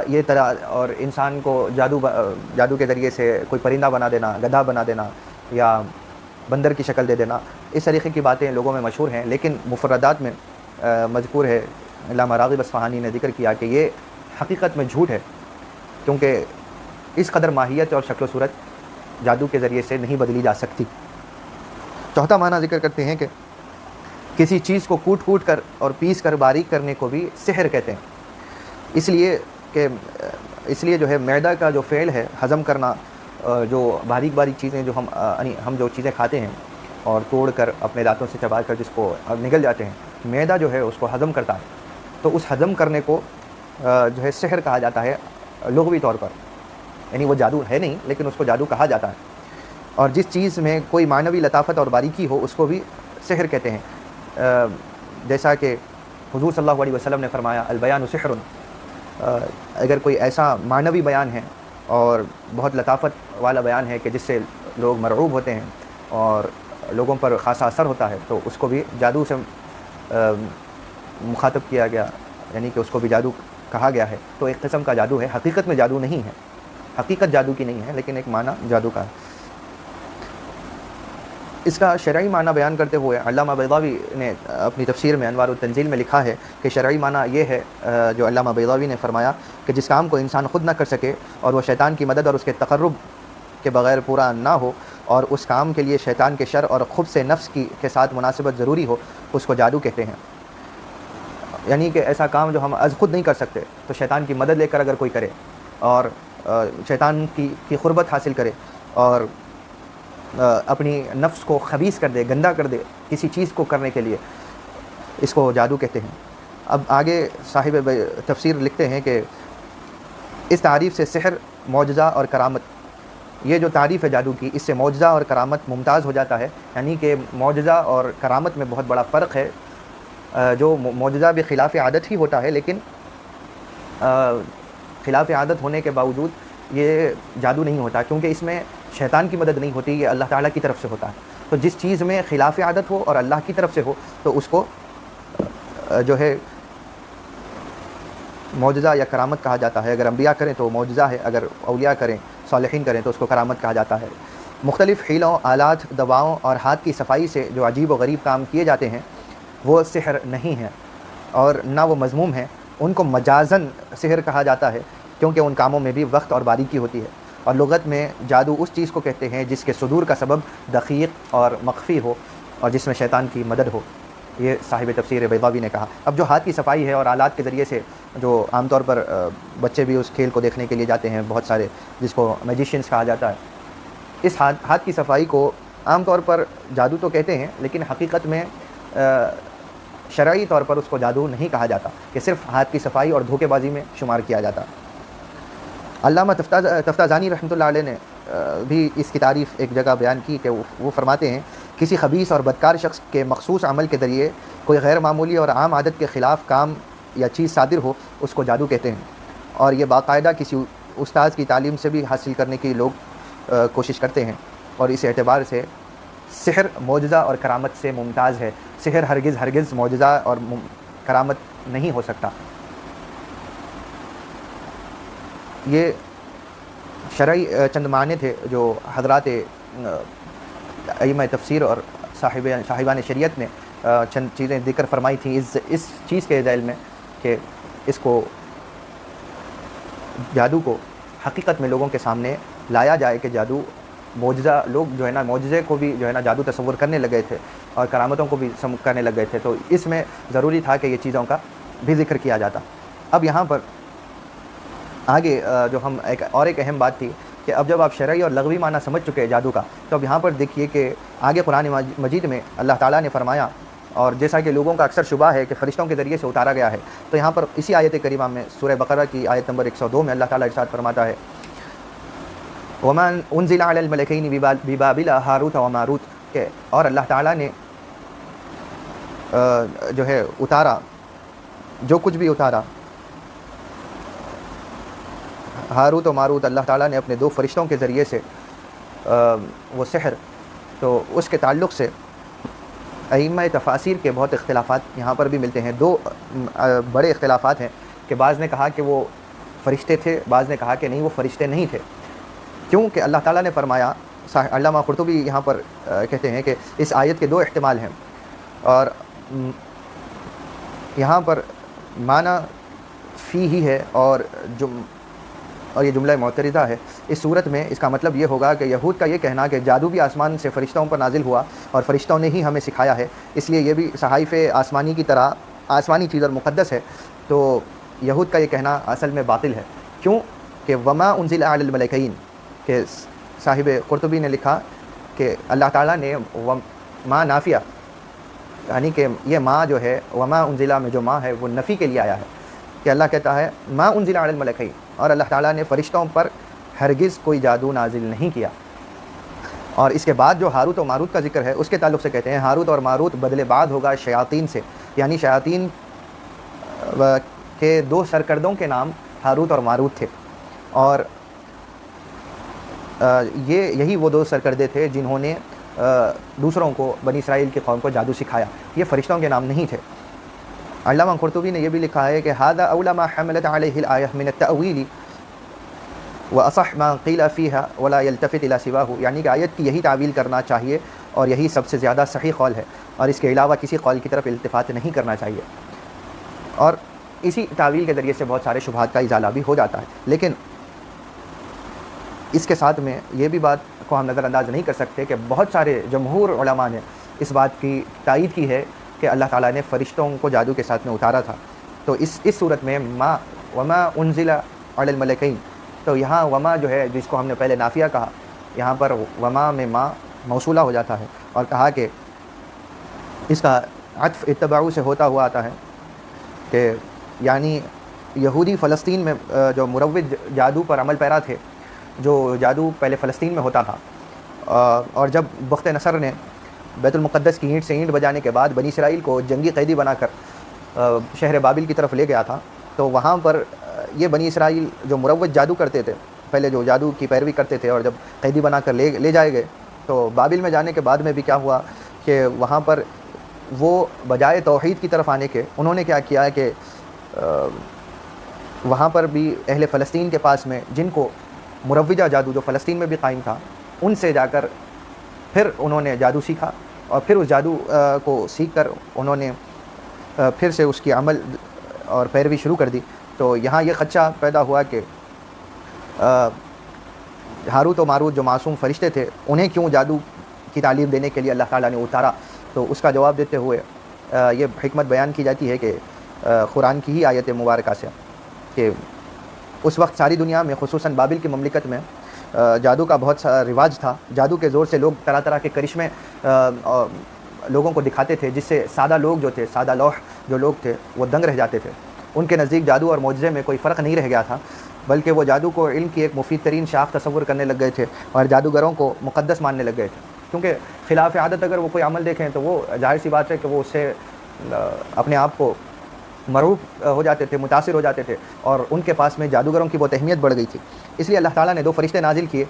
یہ طرح، اور انسان کو جادو کے ذریعے سے کوئی پرندہ بنا دینا، گدھا بنا دینا، یا بندر کی شکل دے دینا، اس طریقے کی باتیں لوگوں میں مشہور ہیں، لیکن مفردات میں مذکور ہے، علامہ راغب اصفہانی نے ذکر کیا کہ یہ حقیقت میں جھوٹ ہے، کیونکہ اس قدر ماہیت اور شکل و صورت جادو کے ذریعے سے نہیں بدلی جا سکتی۔ چوتھا معنی ذکر کرتے ہیں کہ کسی چیز کو کوٹ کوٹ کر اور پیس کر باریک کرنے کو بھی سحر کہتے ہیں، اس لیے جو ہے معدہ کا جو فعل ہے ہضم کرنا، جو باریک باریک چیزیں جو ہم جو چیزیں کھاتے ہیں اور توڑ کر اپنے دانتوں سے چبا کر جس کو نگل جاتے ہیں، معدہ جو ہے اس کو ہضم کرتا ہے، تو اس ہضم کرنے کو جو ہے سحر کہا جاتا ہے لغوی طور پر، یعنی وہ جادو ہے نہیں لیکن اس کو جادو کہا جاتا ہے، اور جس چیز میں کوئی معنوی لطافت اور باریکی ہو اس کو بھی سحر کہتے ہیں، جیسا کہ حضور صلی اللہ علیہ وسلم نے فرمایا البیان سحر، اگر کوئی ایسا معنوی بیان ہے اور بہت لطافت والا بیان ہے کہ جس سے لوگ مرعوب ہوتے ہیں اور لوگوں پر خاصا اثر ہوتا ہے، تو اس کو بھی جادو سے مخاطب کیا گیا، یعنی کہ اس کو بھی جادو کہا گیا ہے۔ تو ایک قسم کا جادو ہے، حقیقت میں جادو نہیں ہے، حقیقت جادو کی نہیں ہے، لیکن ایک معنی جادو کا ہے۔ اس کا شرعی معنی بیان کرتے ہوئے علامہ بیضاوی نے اپنی تفسیر میں انوار التنزیل میں لکھا ہے کہ شرعی معنی یہ ہے جو علامہ بیضاوی نے فرمایا کہ جس کام کو انسان خود نہ کر سکے اور وہ شیطان کی مدد اور اس کے تقرب کے بغیر پورا نہ ہو، اور اس کام کے لیے شیطان کے شر اور خبث نفس کے ساتھ مناسبت ضروری ہو، اس کو جادو کہتے ہیں۔ یعنی کہ ایسا کام جو ہم از خود نہیں کر سکتے، تو شیطان کی مدد لے کر اگر کوئی کرے اور شیطان کی قربت حاصل کرے اور اپنی نفس کو خبیث کر دے، گندا کر دے کسی چیز کو کرنے کے لیے، اس کو جادو کہتے ہیں۔ اب آگے صاحب تفسیر لکھتے ہیں کہ اس تعریف سے سحر، معجزہ اور کرامت، یہ جو تعریف ہے جادو کی، اس سے معجزہ اور کرامت ممتاز ہو جاتا ہے، یعنی کہ معجزہ اور کرامت میں بہت بڑا فرق ہے۔ جو معجزہ بھی خلاف عادت ہی ہوتا ہے، لیکن خلاف عادت ہونے کے باوجود یہ جادو نہیں ہوتا، کیونکہ اس میں شیطان کی مدد نہیں ہوتی، یہ اللہ تعالیٰ کی طرف سے ہوتا ہے۔ تو جس چیز میں خلاف عادت ہو اور اللہ کی طرف سے ہو تو اس کو جو ہے معجزہ یا کرامت کہا جاتا ہے۔ اگر انبیاء کریں تو معجزہ ہے، اگر اولیاء کریں، صالحین کریں تو اس کو کرامت کہا جاتا ہے۔ مختلف حیلوں، آلات، دواؤں اور ہاتھ کی صفائی سے جو عجیب و غریب کام کیے جاتے ہیں وہ سحر نہیں ہیں اور نہ وہ مذموم ہیں، ان کو مجازاً سحر کہا جاتا ہے کیونکہ ان کاموں میں بھی وقت اور باریکی ہوتی ہے، اور لغت میں جادو اس چیز کو کہتے ہیں جس کے صدور کا سبب دقیق اور مخفی ہو اور جس میں شیطان کی مدد ہو، یہ صاحب تفسیر بیضاوی نے کہا۔ اب جو ہاتھ کی صفائی ہے اور آلات کے ذریعے سے جو عام طور پر بچے بھی اس کھیل کو دیکھنے کے لیے جاتے ہیں بہت سارے، جس کو میجیشینز کہا جاتا ہے، اس ہاتھ کی صفائی کو عام طور پر جادو تو کہتے ہیں لیکن حقیقت میں شرعی طور پر اس کو جادو نہیں کہا جاتا، کہ صرف ہاتھ کی صفائی اور دھوکے بازی میں شمار کیا جاتا۔ علامہ تفتازانی رحمۃ اللہ علیہ نے بھی اس کی تعریف ایک جگہ بیان کی کہ وہ فرماتے ہیں کسی خبیث اور بدکار شخص کے مخصوص عمل کے ذریعے کوئی غیر معمولی اور عام عادت کے خلاف کام یا چیز صادر ہو اس کو جادو کہتے ہیں، اور یہ باقاعدہ کسی استاذ کی تعلیم سے بھی حاصل کرنے کی لوگ کوشش کرتے ہیں، اور اس اعتبار سے سحر معجزہ اور کرامت سے ممتاز ہے۔ سحر ہرگز معجزہ اور کرامت نہیں ہو سکتا۔ یہ شرعی چند معنی تھے جو حضرات ائمہ تفسیر اور صاحبان شریعت نے چند چیزیں ذکر فرمائی تھیں اس چیز کے ذیل میں کہ اس کو جادو کو حقیقت میں لوگوں کے سامنے لایا جائے کہ جادو معجزہ، لوگ جو ہے نا معجزے کو بھی جو ہے نا جادو تصور کرنے لگے تھے اور کرامتوں کو بھی کرنے لگ گئے تھے، تو اس میں ضروری تھا کہ یہ چیزوں کا بھی ذکر کیا جاتا۔ اب یہاں پر آگے جو ہم ایک اہم بات تھی کہ اب جب آپ شرعی اور لغوی معنی سمجھ چکے جادو کا، تو اب یہاں پر دیکھیے کہ آگے قرآن مجید میں اللہ تعالیٰ نے فرمایا، اور جیسا کہ لوگوں کا اکثر شبہ ہے کہ فرشتوں کے ذریعے سے اتارا گیا ہے، تو یہاں پر اسی آیت کریمہ میں سورہ بقرہ کی آیت نمبر 102 میں اللہ تعالیٰ ارشاد فرماتا ہے وَمَا أُنزِلَ عَلَى الْمَلَكَيْنِ بِبَابِلَ هَارُوتَ وَمَارُوتَ، کہ اور اللہ تعالیٰ نے جو ہے اتارا، جو کچھ بھی اتارا ہاروت و ماروت، اللہ تعالیٰ نے اپنے دو فرشتوں کے ذریعے سے وہ سحر، تو اس کے تعلق سے ائمہ تفاسیر کے بہت اختلافات یہاں پر بھی ملتے ہیں۔ دو بڑے اختلافات ہیں کہ بعض نے کہا کہ وہ فرشتے تھے، بعض نے کہا کہ نہیں وہ فرشتے نہیں تھے، کیونکہ اللہ تعالیٰ نے فرمایا، علامہ قرطبی یہاں پر کہتے ہیں کہ اس آیت کے دو احتمال ہیں، اور یہاں پر معنی فی ہی ہے اور یہ جملہ معترضہ ہے۔ اس صورت میں اس کا مطلب یہ ہوگا کہ یہود کا یہ کہنا کہ جادو بھی آسمان سے فرشتوں پر نازل ہوا اور فرشتوں نے ہی ہمیں سکھایا ہے، اس لیے یہ بھی صحائف آسمانی کی طرح آسمانی چیز اور مقدس ہے، تو یہود کا یہ کہنا اصل میں باطل ہے۔ کیوں کہ وما انزل علی الملکین، کہ صاحب قرطبی نے لکھا کہ اللہ تعالیٰ نے ما نافیہ، یعنی کہ یہ ما جو ہے وما انزلہ میں جو ما ہے وہ نفی کے لیے آیا ہے، کہ اللہ کہتا ہے ما انزل علی الملکین، اور اللہ تعالیٰ نے فرشتوں پر ہرگز کوئی جادو نازل نہیں کیا۔ اور اس کے بعد جو ہاروت و ماروت کا ذکر ہے اس کے تعلق سے کہتے ہیں ہاروت اور ماروت بدلے بعد ہوگا شیاطین سے، یعنی شیاطین کے دو سرکردوں کے نام ہاروت اور ماروت تھے، اور یہی وہ دو سرکردے تھے جنہوں نے دوسروں کو، بنی اسرائیل کی قوم کو جادو سکھایا، یہ فرشتوں کے نام نہیں تھے۔ علامہ قرطبی نے یہ بھی لکھا ہے کہ هذا اولى ما حملت عليه الآية من التأويل واصح ما قيل فيها ولا يلتفت الى سواه، یعنی کہ آیت کی یہی تعویل کرنا چاہیے اور یہی سب سے زیادہ صحیح قول ہے، اور اس کے علاوہ کسی قول کی طرف التفات نہیں کرنا چاہیے، اور اسی تعویل کے ذریعے سے بہت سارے شبہات کا ازالہ بھی ہو جاتا ہے۔ لیکن اس کے ساتھ میں یہ بھی بات کو ہم نظر انداز نہیں کر سکتے کہ بہت سارے جمہور علماء نے اس بات کی تائید کی ہے کہ اللہ تعالیٰ نے فرشتوں کو جادو کے ساتھ میں اتارا تھا، تو اس صورت میں وما انزل علی الملکین، تو یہاں وما جو ہے جس کو ہم نے پہلے نافیہ کہا، یہاں پر وما میں ما موصولہ ہو جاتا ہے، اور کہا کہ اس کا عطف اتباع سے ہوتا ہوا آتا ہے، کہ یعنی یہودی فلسطین میں جو مروج جادو پر عمل پیرا تھے، جو جادو پہلے فلسطین میں ہوتا تھا، اور جب بخت نصر نے بیت المقدس کی اینٹ سے اینٹ بجانے کے بعد بنی اسرائیل کو جنگی قیدی بنا کر شہر بابل کی طرف لے گیا تھا، تو وہاں پر یہ بنی اسرائیل جو مروج جادو کرتے تھے، پہلے جو جادو کی پیروی کرتے تھے، اور جب قیدی بنا کر لے جائے گئے، تو بابل میں جانے کے بعد میں بھی کیا ہوا کہ وہاں پر وہ بجائے توحید کی طرف آنے کے، انہوں نے کیا کیا ہے کہ وہاں پر بھی اہل فلسطین کے پاس میں جن کو مروجہ جادو جو فلسطین میں بھی قائم تھا، ان سے جا کر پھر انہوں نے جادو سیکھا، اور پھر اس جادو کو سیکھ کر انہوں نے پھر سے اس کی عمل اور پیروی شروع کر دی۔ تو یہاں یہ خدشہ پیدا ہوا کہ ہاروت و ماروت جو معصوم فرشتے تھے، انہیں کیوں جادو کی تعلیم دینے کے لیے اللہ تعالیٰ نے اتارا؟ تو اس کا جواب دیتے ہوئے یہ حکمت بیان کی جاتی ہے کہ قرآن کی ہی آیت مبارکہ سے، کہ اس وقت ساری دنیا میں خصوصاً بابل کی مملکت میں جادو کا بہت سا رواج تھا۔ جادو کے زور سے لوگ طرح طرح کے کرشمے لوگوں کو دکھاتے تھے، جس سے سادہ لوگ جو تھے، سادہ لوح جو لوگ تھے، وہ دنگ رہ جاتے تھے۔ ان کے نزدیک جادو اور معجزے میں کوئی فرق نہیں رہ گیا تھا، بلکہ وہ جادو کو علم کی ایک مفید ترین شاخ تصور کرنے لگ گئے تھے، اور جادوگروں کو مقدس ماننے لگ گئے تھے، کیونکہ خلاف عادت اگر وہ کوئی عمل دیکھیں تو وہ ظاہر سی بات ہے کہ وہ اس سے اپنے آپ کو مرعوب ہو جاتے تھے، متاثر ہو جاتے تھے، اور ان کے پاس میں جادوگروں کی بہت اہمیت بڑھ گئی تھی۔ اس لیے اللہ تعالیٰ نے 2 فرشتے نازل کیے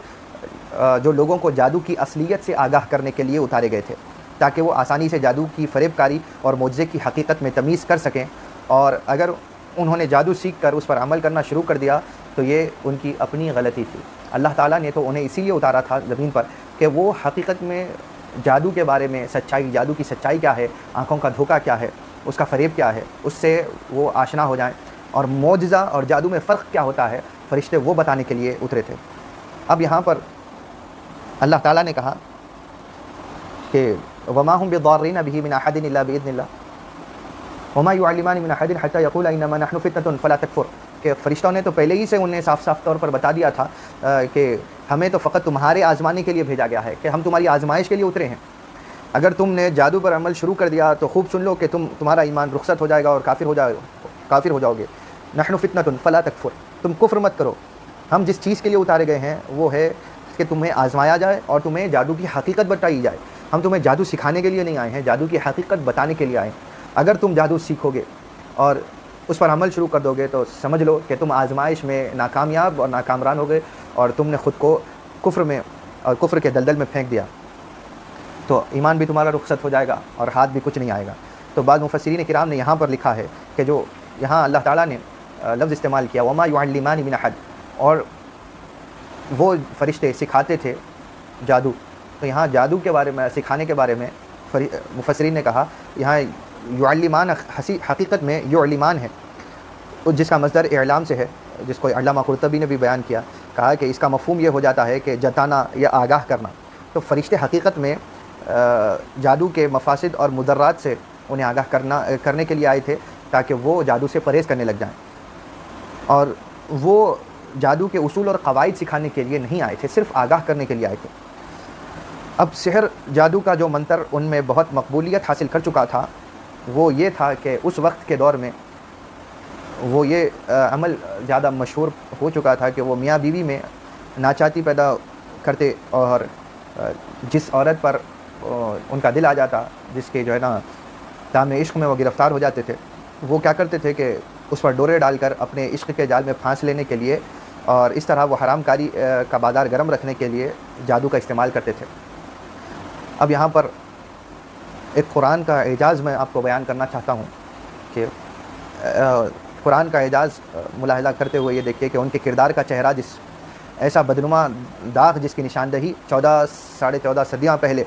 جو لوگوں کو جادو کی اصلیت سے آگاہ کرنے کے لیے اتارے گئے تھے، تاکہ وہ آسانی سے جادو کی فریب کاری اور معجزے کی حقیقت میں تمیز کر سکیں، اور اگر انہوں نے جادو سیکھ کر اس پر عمل کرنا شروع کر دیا تو یہ ان کی اپنی غلطی تھی۔ اللہ تعالیٰ نے تو انہیں اسی لیے اتارا تھا زمین پر کہ وہ حقیقت میں جادو کے بارے میں سچائی، جادو کی سچائی کیا ہے، آنکھوں کا دھوکہ کیا ہے، اس کا فریب کیا ہے، اس سے وہ آشنا ہو جائیں، اور معجزہ اور جادو میں فرق کیا ہوتا ہے فرشتے وہ بتانے کے لیے اترے تھے۔ اب یہاں پر اللہ تعالیٰ نے کہا کہ وما هم بضارین به من احد الا باذن اللہ وما يعلمان من احد حتى يقولا انما نحن فتنة فلا تکفر، کہ فرشتوں نے تو پہلے ہی سے انہیں صاف صاف طور پر بتا دیا تھا کہ ہمیں تو فقط تمہارے آزمانے کے لیے بھیجا گیا ہے، کہ ہم تمہاری آزمائش کے لیے اترے ہیں۔ اگر تم نے جادو پر عمل شروع کر دیا تو خوب سن لو کہ تمہارا ایمان رخصت ہو جائے گا اور کافر ہو جاؤ گے۔ نحن فتنة فلا تکفر، تم کفر مت کرو۔ ہم جس چیز کے لیے اتارے گئے ہیں وہ ہے کہ تمہیں آزمایا جائے اور تمہیں جادو کی حقیقت بتائی جائے۔ ہم تمہیں جادو سکھانے کے لیے نہیں آئے ہیں، جادو کی حقیقت بتانے کے لیے آئے ہیں۔ اگر تم جادو سیکھو گے اور اس پر عمل شروع کر دو گے تو سمجھ لو کہ تم آزمائش میں ناکامیاب اور ناکامران ہو گئے، اور تم نے خود کو کفر میں اور کفر کے دلدل میں پھینک دیا، تو ایمان بھی تمہارا رخصت ہو جائے گا اور ہاتھ بھی کچھ نہیں آئے گا۔ تو بعض مفسرین کرام نے یہاں پر لکھا ہے کہ جو یہاں اللہ تعالیٰ نے لفظ استعمال کیا وما يعلمان من احد، اور وہ فرشتے سکھاتے تھے جادو، تو یہاں جادو کے بارے میں، سکھانے کے بارے میں مفسرین نے کہا یہاں یعلمان حقیقت میں یعلمان ہے، جس کا مصدر اعلام سے ہے، جس کو علامہ قرطبی نے بھی بیان کیا، کہا کہ اس کا مفہوم یہ ہو جاتا ہے کہ جتانا یا آگاہ کرنا۔ تو فرشتے حقیقت میں جادو کے مفاسد اور مضرات سے انہیں آگاہ کرنے کے لیے آئے تھے، تاکہ وہ جادو سے پرہیز کرنے لگ جائیں، اور وہ جادو کے اصول اور قواعد سکھانے کے لیے نہیں آئے تھے، صرف آگاہ کرنے کے لیے آئے تھے۔ اب سحر جادو کا جو منتر ان میں بہت مقبولیت حاصل کر چکا تھا وہ یہ تھا کہ اس وقت کے دور میں وہ یہ عمل زیادہ مشہور ہو چکا تھا کہ وہ میاں بیوی میں ناچاتی پیدا کرتے، اور جس عورت پر ان کا دل آ جاتا، جس کے جو ہے نا دام عشق میں وہ گرفتار ہو جاتے تھے، وہ کیا کرتے تھے کہ اس پر ڈورے ڈال کر اپنے عشق کے جال میں پھانس لینے کے لیے، اور اس طرح وہ حرام کاری کا بازار گرم رکھنے کے لیے جادو کا استعمال کرتے تھے۔ اب یہاں پر ایک قرآن کا اعجاز میں آپ کو بیان کرنا چاہتا ہوں کہ قرآن کا اعجاز ملاحظہ کرتے ہوئے یہ دیکھیے کہ ان کے کردار کا چہرہ، جس ایسا بدنما داغ جس کی نشاندہی 14 صدیاں پہلے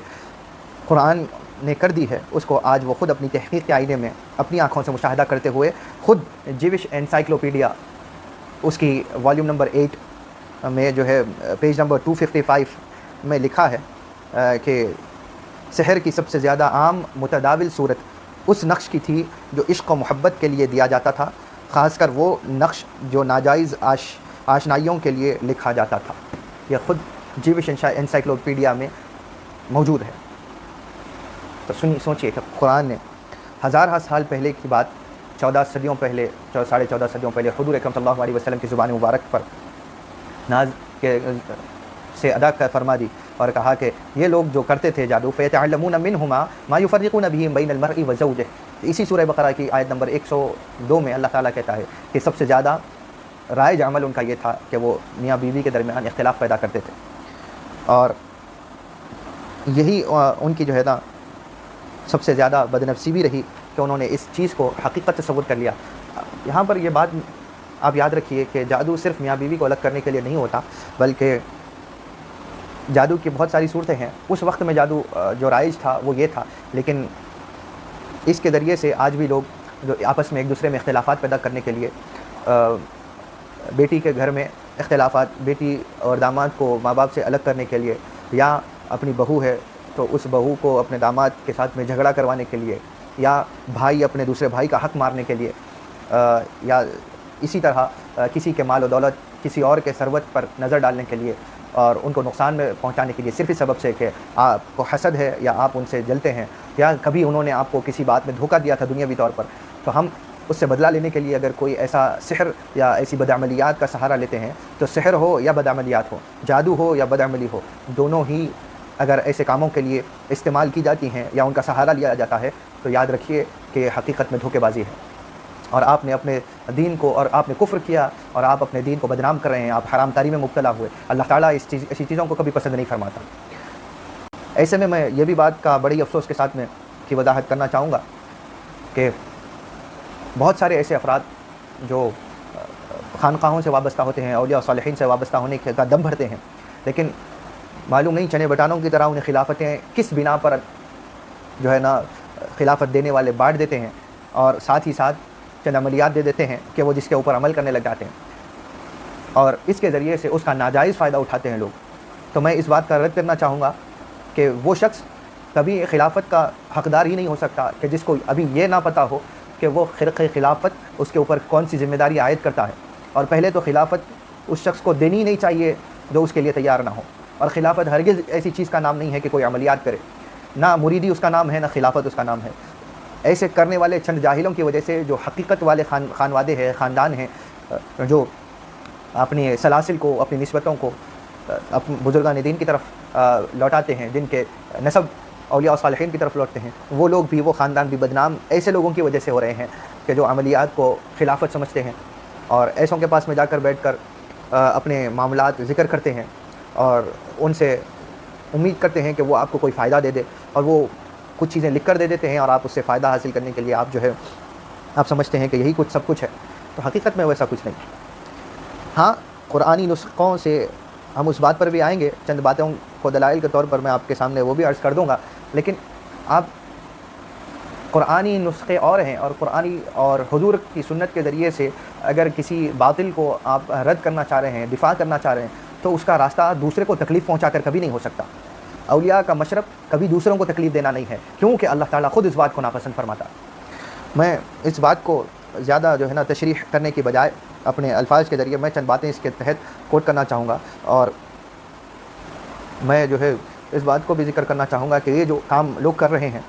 قرآن نے کر دی ہے، اس کو آج وہ خود اپنی تحقیق کے آئینے میں اپنی آنکھوں سے مشاہدہ کرتے ہوئے خود جیوش انسائکلوپیڈیا اس کی والیوم نمبر 8 میں جو ہے پیج نمبر 255 میں لکھا ہے کہ سحر کی سب سے زیادہ عام متداول صورت اس نقش کی تھی جو عشق و محبت کے لیے دیا جاتا تھا، خاص کر وہ نقش جو ناجائز آشنائیوں کے لیے لکھا جاتا تھا۔ یہ خود جیوش انسائکلوپیڈیا میں موجود ہے۔ تو سوچئے کہ قرآن نے ہزارہ سال پہلے کی بات، 14 صدیوں پہلے، 14.5 صدیوں پہلے حضور اکرم صلی اللہ علیہ وسلم کی زبان مبارک پر ناز کے سے ادا فرما دی، اور کہا کہ یہ لوگ جو کرتے تھے جادو فَيَتَعَلَّمُونَ مِنْهُمَا مَا يُفَرِّقُونَ بِهِ بَيْنَ الْمَرْءِ وَزَوْجِهِ۔ اسی سورہ بقرہ کی آیت نمبر 102 میں اللہ تعالیٰ کہتا ہے کہ سب سے زیادہ رائج عمل ان کا یہ تھا کہ وہ میاں بیوی کے درمیان اختلاف پیدا کرتے تھے، اور یہی ان کی جو ہے نا سب سے زیادہ بدنفسی بھی رہی کہ انہوں نے اس چیز کو حقیقت تصور کر لیا۔ یہاں پر یہ بات آپ یاد رکھیے کہ جادو صرف میاں بیوی کو الگ کرنے کے لیے نہیں ہوتا، بلکہ جادو کی بہت ساری صورتیں ہیں۔ اس وقت میں جادو جو رائج تھا وہ یہ تھا، لیکن اس کے ذریعے سے آج بھی لوگ جو آپس میں ایک دوسرے میں اختلافات پیدا کرنے کے لیے، بیٹی کے گھر میں اختلافات، بیٹی اور داماد کو ماں باپ سے الگ کرنے کے لیے، یا اپنی بہو ہے تو اس بہو کو اپنے داماد کے ساتھ میں جھگڑا کروانے کے لیے، یا بھائی اپنے دوسرے بھائی کا حق مارنے کے لیے، یا اسی طرح کسی کے مال و دولت، کسی اور کے ثروت پر نظر ڈالنے کے لیے اور ان کو نقصان میں پہنچانے کے لیے، صرف اس سبب سے کہ آپ کو حسد ہے یا آپ ان سے جلتے ہیں، یا کبھی انہوں نے آپ کو کسی بات میں دھوکہ دیا تھا دنیاوی طور پر، تو ہم اس سے بدلہ لینے کے لیے اگر کوئی ایسا سحر یا ایسی بدعملیات کا سہارا لیتے ہیں، تو سحر ہو یا بدعملیات ہو، جادو ہو یا بدعملی ہو، دونوں ہی اگر ایسے کاموں کے لیے استعمال کی جاتی ہیں یا ان کا سہارا لیا جاتا ہے، تو یاد رکھیے کہ حقیقت میں دھوکے بازی ہے، اور آپ نے اپنے دین کو، اور آپ نے کفر کیا اور آپ اپنے دین کو بدنام کر رہے ہیں، آپ حرام کاری میں مبتلا ہوئے۔ اللہ تعالیٰ ایسی چیزوں کو کبھی پسند نہیں فرماتا۔ ایسے میں یہ بھی بات کا بڑی افسوس کے ساتھ میں کی وضاحت کرنا چاہوں گا کہ بہت سارے ایسے افراد جو خانقاہوں سے وابستہ ہوتے ہیں، اولیاء و صالحین سے وابستہ ہونے کا دم بھرتے ہیں، لیکن معلوم نہیں چنے بٹانوں کی طرح انہیں خلافتیں کس بنا پر جو ہے نا خلافت دینے والے بانٹ دیتے ہیں، اور ساتھ ہی ساتھ چند عملیات دے دیتے ہیں کہ وہ جس کے اوپر عمل کرنے لگ جاتے ہیں، اور اس کے ذریعے سے اس کا ناجائز فائدہ اٹھاتے ہیں لوگ۔ تو میں اس بات کا رد کرنا چاہوں گا کہ وہ شخص کبھی خلافت کا حقدار ہی نہیں ہو سکتا کہ جس کو ابھی یہ نہ پتہ ہو کہ وہ خرقہ خلافت اس کے اوپر کون سی ذمہ داری عائد کرتا ہے، اور پہلے تو خلافت اس شخص کو دینی نہیں چاہیے جو اس کے لیے تیار نہ ہو، اور خلافت ہرگز ایسی چیز کا نام نہیں ہے کہ کوئی عملیات کرے، نہ مریدی اس کا نام ہے، نہ خلافت اس کا نام ہے۔ ایسے کرنے والے چند جاہلوں کی وجہ سے جو حقیقت والے خانوادے ہیں، خاندان ہیں، جو اپنی سلاسل کو، اپنی نسبتوں کو بزرگان دین کی طرف لوٹاتے ہیں، جن کے نسب اولیاء و صالحین کی طرف لوٹتے ہیں، وہ لوگ بھی، وہ خاندان بھی بدنام ایسے لوگوں کی وجہ سے ہو رہے ہیں کہ جو عملیات کو خلافت سمجھتے ہیں، اور ایسوں کے پاس میں جا کر بیٹھ کر اپنے معاملات ذکر کرتے ہیں، اور ان سے امید کرتے ہیں کہ وہ آپ کو کوئی فائدہ دے دے، اور وہ کچھ چیزیں لکھ کر دے دیتے ہیں، اور آپ اس سے فائدہ حاصل کرنے کے لیے آپ جو ہے آپ سمجھتے ہیں کہ یہی کچھ سب کچھ ہے۔ تو حقیقت میں ویسا کچھ نہیں۔ ہاں، قرآنی نسخوں سے ہم اس بات پر بھی آئیں گے، چند باتوں کو دلائل کے طور پر میں آپ کے سامنے وہ بھی عرض کر دوں گا، لیکن آپ قرآنی نسخے اور ہیں، اور قرآنی اور حضور کی سنت کے ذریعے سے اگر کسی باطل کو آپ رد کرنا چاہ رہے ہیں، دفاع کرنا چاہ رہے ہیں، تو اس کا راستہ دوسرے کو تکلیف پہنچا کر کبھی نہیں ہو سکتا۔ اولیاء کا مشرب کبھی دوسروں کو تکلیف دینا نہیں ہے، کیونکہ اللہ تعالیٰ خود اس بات کو ناپسند فرماتا۔ میں اس بات کو زیادہ جو ہے نا تشریح کرنے کی بجائے اپنے الفاظ کے ذریعے میں چند باتیں اس کے تحت کوٹ کرنا چاہوں گا، اور میں جو ہے اس بات کو بھی ذکر کرنا چاہوں گا کہ یہ جو کام لوگ کر رہے ہیں،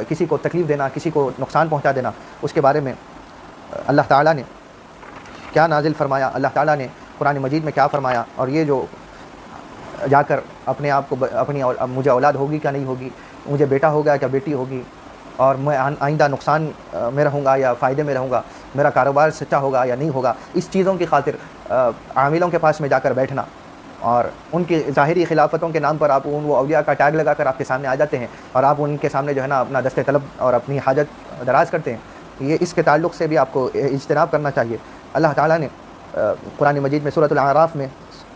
کسی کو تکلیف دینا، کسی کو نقصان پہنچا دینا، اس کے بارے میں اللہ تعالیٰ نے کیا نازل فرمایا، اللہ تعالیٰ نے قرآن مجید میں کیا فرمایا، اور یہ جو جا کر اپنے آپ کو مجھے اولاد ہوگی کیا نہیں ہوگی، مجھے بیٹا ہوگا کیا بیٹی ہوگی، اور میں آئندہ نقصان میں رہوں گا یا فائدے میں رہوں گا، میرا کاروبار سچا ہوگا یا نہیں ہوگا، اس چیزوں کی خاطر عاملوں کے پاس میں جا کر بیٹھنا، اور ان کی ظاہری خلافتوں کے نام پر آپ وہ اولیاء کا ٹیگ لگا کر آپ کے سامنے آ جاتے ہیں، اور آپ ان کے سامنے جو ہے نا اپنا دست طلب اور اپنی حاجت دراز کرتے ہیں، یہ اس کے تعلق سے بھی آپ کو اجتناب کرنا چاہیے۔ اللہ تعالیٰ نے قرآن مجید میں سورۃ الاعراف میں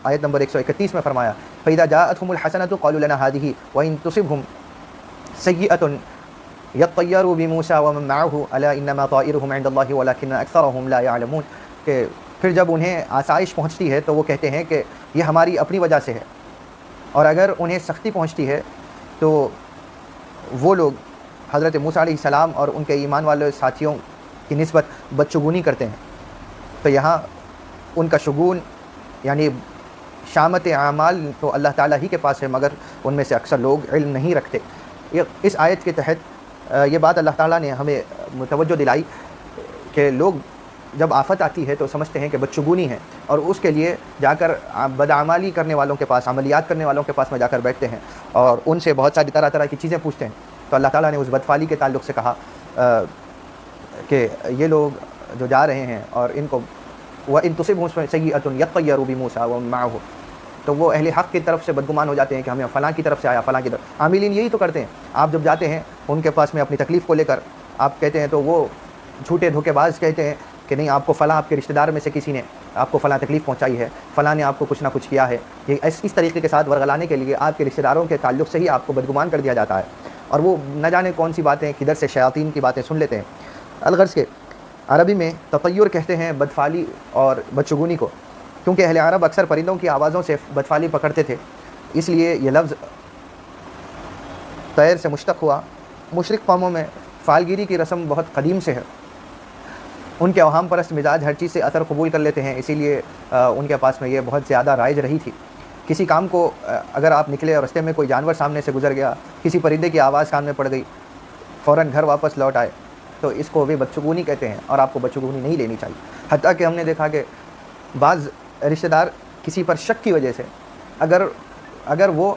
آیت نمبر 131 میں فرمایا، فَإِذَا جَاءَتْهُمُ الْحَسَنَةُ قَالُوا لَنَا هَٰذِهِ وَإِن تُصِبْهُمْ سَيِّئَةٌ يَطَّيَّرُوا بِمُوسَىٰ وَمَن مَّعَهُ أَلَا إِنَّمَا طَائِرُهُمْ عِندَ اللَّهِ وَلَٰكِنَّ أَكْثَرَهُمْ لَا يَعْلَمُونَ، کہ پھر جب انہیں آسائش پہنچتی ہے تو وہ کہتے ہیں کہ یہ ہماری اپنی وجہ سے ہے، اور اگر انہیں سختی پہنچتی ہے تو وہ لوگ حضرت موسیٰ علیہ السلام اور ان کے ایمان والے ساتھیوں کی نسبت بدشگونی کرتے ہیں۔ تو یہاں ان کا شگون یعنی شامت اعمال تو اللہ تعالیٰ ہی کے پاس ہے، مگر ان میں سے اکثر لوگ علم نہیں رکھتے۔ اس آیت کے تحت یہ بات اللہ تعالیٰ نے ہمیں متوجہ دلائی کہ لوگ جب آفت آتی ہے تو سمجھتے ہیں کہ بدشگونی ہے، اور اس کے لیے جا کر بدعمالی کرنے والوں کے پاس، عملیات کرنے والوں کے پاس میں جا کر بیٹھتے ہیں، اور ان سے بہت ساری طرح طرح کی چیزیں پوچھتے ہیں۔ تو اللہ تعالیٰ نے اس بدفعلی کے تعلق سے کہا کہ یہ لوگ جو جا رہے ہیں اور ان کو وَإِن تُصِبْهُمْ سَيِّئَةٌ يَطَّيَّرُوا بِمُوسَىٰ وَمَن مَّعَهُ، تو وہ اہل حق کی طرف سے بدگمان ہو جاتے ہیں کہ ہمیں فلاں کی طرف سے آیا، فلاں کی طرف۔ عاملین یہی تو کرتے ہیں، آپ جب جاتے ہیں ان کے پاس میں اپنی تکلیف کو لے کر، آپ کہتے ہیں تو وہ جھوٹے دھوکے باز کہتے ہیں کہ نہیں آپ کو فلاں آپ کے رشتہ دار میں سے کسی نے آپ کو فلاں تکلیف پہنچائی ہے، فلاں نے آپ کو کچھ نہ کچھ کیا ہے، یہ اس طریقے کے ساتھ ورغلانے کے لیے آپ کے رشتہ داروں کے تعلق سے ہی آپ کو بدگمان کر دیا جاتا ہے، اور وہ نہ جانے کون سی باتیں کدھر سے شیاطین کی باتیں سن لیتے ہیں۔ الغرض کے عربی میں تطیر کہتے ہیں بدفعلی اور بدشگونی کو، کیونکہ اہل عرب اکثر پرندوں کی آوازوں سے بدفعلی پکڑتے تھے، اس لیے یہ لفظ طیر سے مشتق ہوا۔ مشرق قوموں میں فالگیری کی رسم بہت قدیم سے ہے، ان کے اوہام پرست مزاج ہر چیز سے اثر قبول کر لیتے ہیں، اسی لیے ان کے پاس میں یہ بہت زیادہ رائج رہی تھی۔ کسی کام کو اگر آپ نکلے اور رستے میں کوئی جانور سامنے سے گزر گیا، کسی پرندے کی آواز کان میں پڑ گئی، فوراً گھر واپس لوٹ آئے، تو اس کو بھی بدشگونی کہتے ہیں، اور آپ کو بدشگونی نہیں لینی چاہیے۔ حتیٰ کہ ہم نے دیکھا کہ بعض رشتہ دار کسی پر شک کی وجہ سے اگر وہ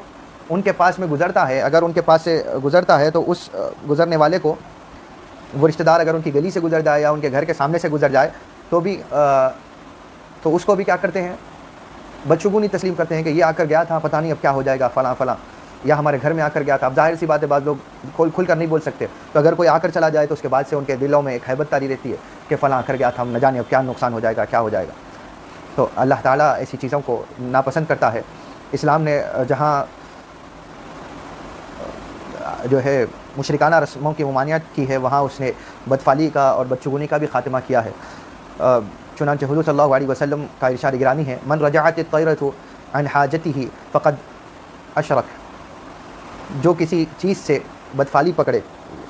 ان کے پاس میں گزرتا ہے، اگر ان کے پاس سے گزرتا ہے، تو اس گزرنے والے کو، وہ رشتہ دار اگر ان کی گلی سے گزر جائے یا ان کے گھر کے سامنے سے گزر جائے تو اس کو بھی کیا کرتے ہیں، بدشگونی تسلیم کرتے ہیں کہ یہ آ کر گیا تھا، پتہ نہیں اب کیا ہو جائے گا، فلاں فلاں، یا ہمارے گھر میں آ کر گیا تھا۔ اب ظاہر سی بات ہے، بعض لوگ کھل کر نہیں بول سکتے، تو اگر کوئی آ کر چلا جائے تو اس کے بعد سے ان کے دلوں میں ایک ہیبت طاری رہتی ہے کہ فلاں آ کر گیا تھا، ہم نہ جانے اب کیا نقصان ہو جائے گا، کیا ہو جائے گا۔ تو اللہ تعالیٰ ایسی چیزوں کو ناپسند کرتا ہے۔ اسلام نے جہاں جو ہے مشرکانہ رسموں کی ممانعت کی ہے، وہاں اس نے بدفعلی کا اور بدشگونی کا بھی خاتمہ کیا ہے۔ چنانچہ حضور صلی اللہ علیہ وسلم کا ارشاد گرامی ہے، من رجعت الطیرۃ عن حاجتہ فقد اشرک، جو کسی چیز سے بدفعلی پکڑے،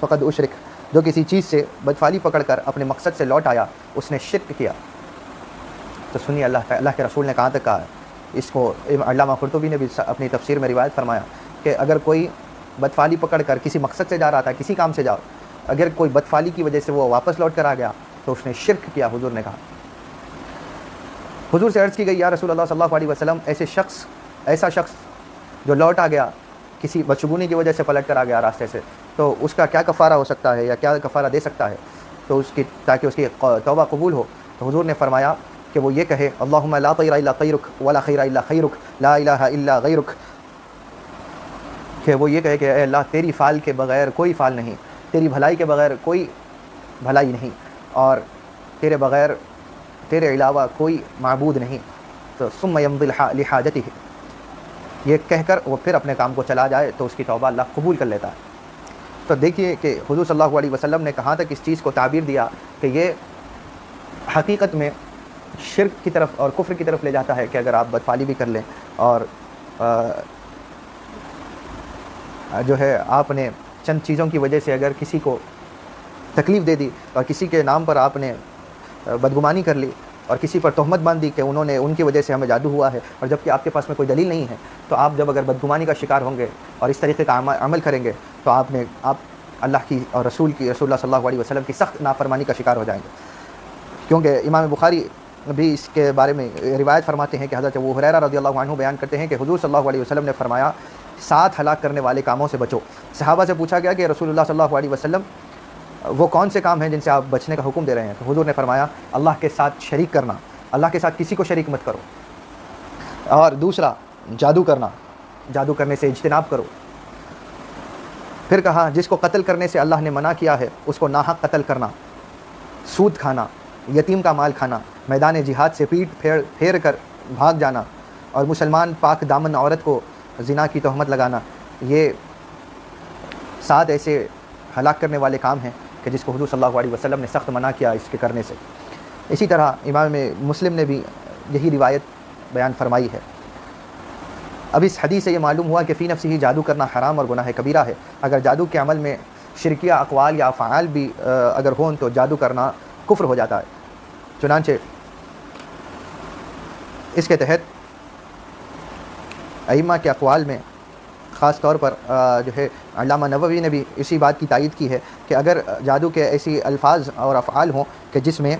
فقد اشرک، جو کسی چیز سے بدفعلی پکڑ کر اپنے مقصد سے لوٹ آیا، اس نے شرک کیا۔ تو سنیے اللہ کے رسول نے کہاں تک کہا ہے اس کو۔ علامہ قرطبی نے بھی اپنی تفسیر میں روایت فرمایا کہ اگر کوئی بدفعلی پکڑ کر کسی مقصد سے جا رہا تھا، کسی کام سے جا، اگر کوئی بدفعلی کی وجہ سے وہ واپس لوٹ کر آ گیا تو اس نے شرک کیا، حضور نے کہا۔ حضور سے عرض کی گئی، یا رسول اللہ صلی اللہ علیہ وسلم، ایسا شخص جو لوٹ آ گیا، کسی بدشگونی کی وجہ سے پلٹ کر آ گیا راستے سے، تو اس کا کیا کفارہ ہو سکتا ہے، یا کیا کفارہ دے سکتا ہے تو تاکہ اس کی توبہ قبول ہو؟ تو حضور نے فرمایا کہ وہ یہ کہے، اللہم لا طیر الا طیرک ولا خیر الا خیرک لا الہ الا غیرک، کہ وہ یہ کہے کہ اے اللہ، تیری فعل کے بغیر کوئی فعل نہیں، تیری بھلائی کے بغیر کوئی بھلائی نہیں، اور تیرے بغیر، تیرے علاوہ کوئی معبود نہیں۔ تو ثم یمضی لحاجتہ، یہ کہہ کر وہ پھر اپنے کام کو چلا جائے تو اس کی توبہ اللہ قبول کر لیتا ہے۔ تو دیکھیے کہ حضور صلی اللہ علیہ وسلم نے کہاں تک اس چیز کو تعبیر دیا کہ یہ حقیقت میں شرک کی طرف اور کفر کی طرف لے جاتا ہے، کہ اگر آپ بدفعلی بھی کر لیں اور جو ہے آپ نے چند چیزوں کی وجہ سے اگر کسی کو تکلیف دے دی اور کسی کے نام پر آپ نے بدگمانی کر لی اور کسی پر تہمت باندھ دی کہ انہوں نے، ان کی وجہ سے ہمیں جادو ہوا ہے، اور جب کہ آپ کے پاس میں کوئی دلیل نہیں ہے، تو آپ جب اگر بدگمانی کا شکار ہوں گے اور اس طریقے کا عمل کریں گے تو آپ اللہ کی اور رسول اللہ صلی اللہ علیہ وسلم کی سخت نافرمانی کا شکار ہو جائیں گے۔ کیونکہ امام بخاری بھی اس کے بارے میں روایت فرماتے ہیں کہ حضرت ابو ہریرہ رضی اللہ عنہ بیان کرتے ہیں کہ حضور صلی اللہ علیہ وسلم نے فرمایا، 7 ہلاک کرنے والے کاموں سے بچو۔ صحابہ سے پوچھا گیا کہ رسول اللہ صلی اللہ علیہ وسلم، وہ کون سے کام ہیں جن سے آپ بچنے کا حکم دے رہے ہیں؟ تو حضور نے فرمایا، اللہ کے ساتھ شریک کرنا، اللہ کے ساتھ کسی کو شریک مت کرو، اور دوسرا جادو کرنا، جادو کرنے سے اجتناب کرو۔ پھر کہا، جس کو قتل کرنے سے اللہ نے منع کیا ہے اس کو ناحق قتل کرنا، سود کھانا، یتیم کا مال کھانا، میدان جہاد سے پیٹ پھیر کر بھاگ جانا، اور مسلمان پاک دامن عورت کو زنا کی تہمت لگانا، یہ 7 ایسے ہلاک کرنے والے کام ہیں کہ جس کو حضور صلی اللہ علیہ وسلم نے سخت منع کیا اس کے کرنے سے۔ اسی طرح امام مسلم نے بھی یہی روایت بیان فرمائی ہے۔ اب اس حدیث سے یہ معلوم ہوا کہ فی نفسہ ہی جادو کرنا حرام اور گناہ کبیرہ ہے۔ اگر جادو کے عمل میں شرکیہ اقوال یا افعال بھی اگر ہوں تو جادو کرنا کفر ہو جاتا ہے۔ چنانچہ اس کے تحت ائمہ کے اقوال میں خاص طور پر جو ہے علامہ نووی نے بھی اسی بات کی تائید کی ہے کہ اگر جادو کے ایسی الفاظ اور افعال ہوں کہ جس میں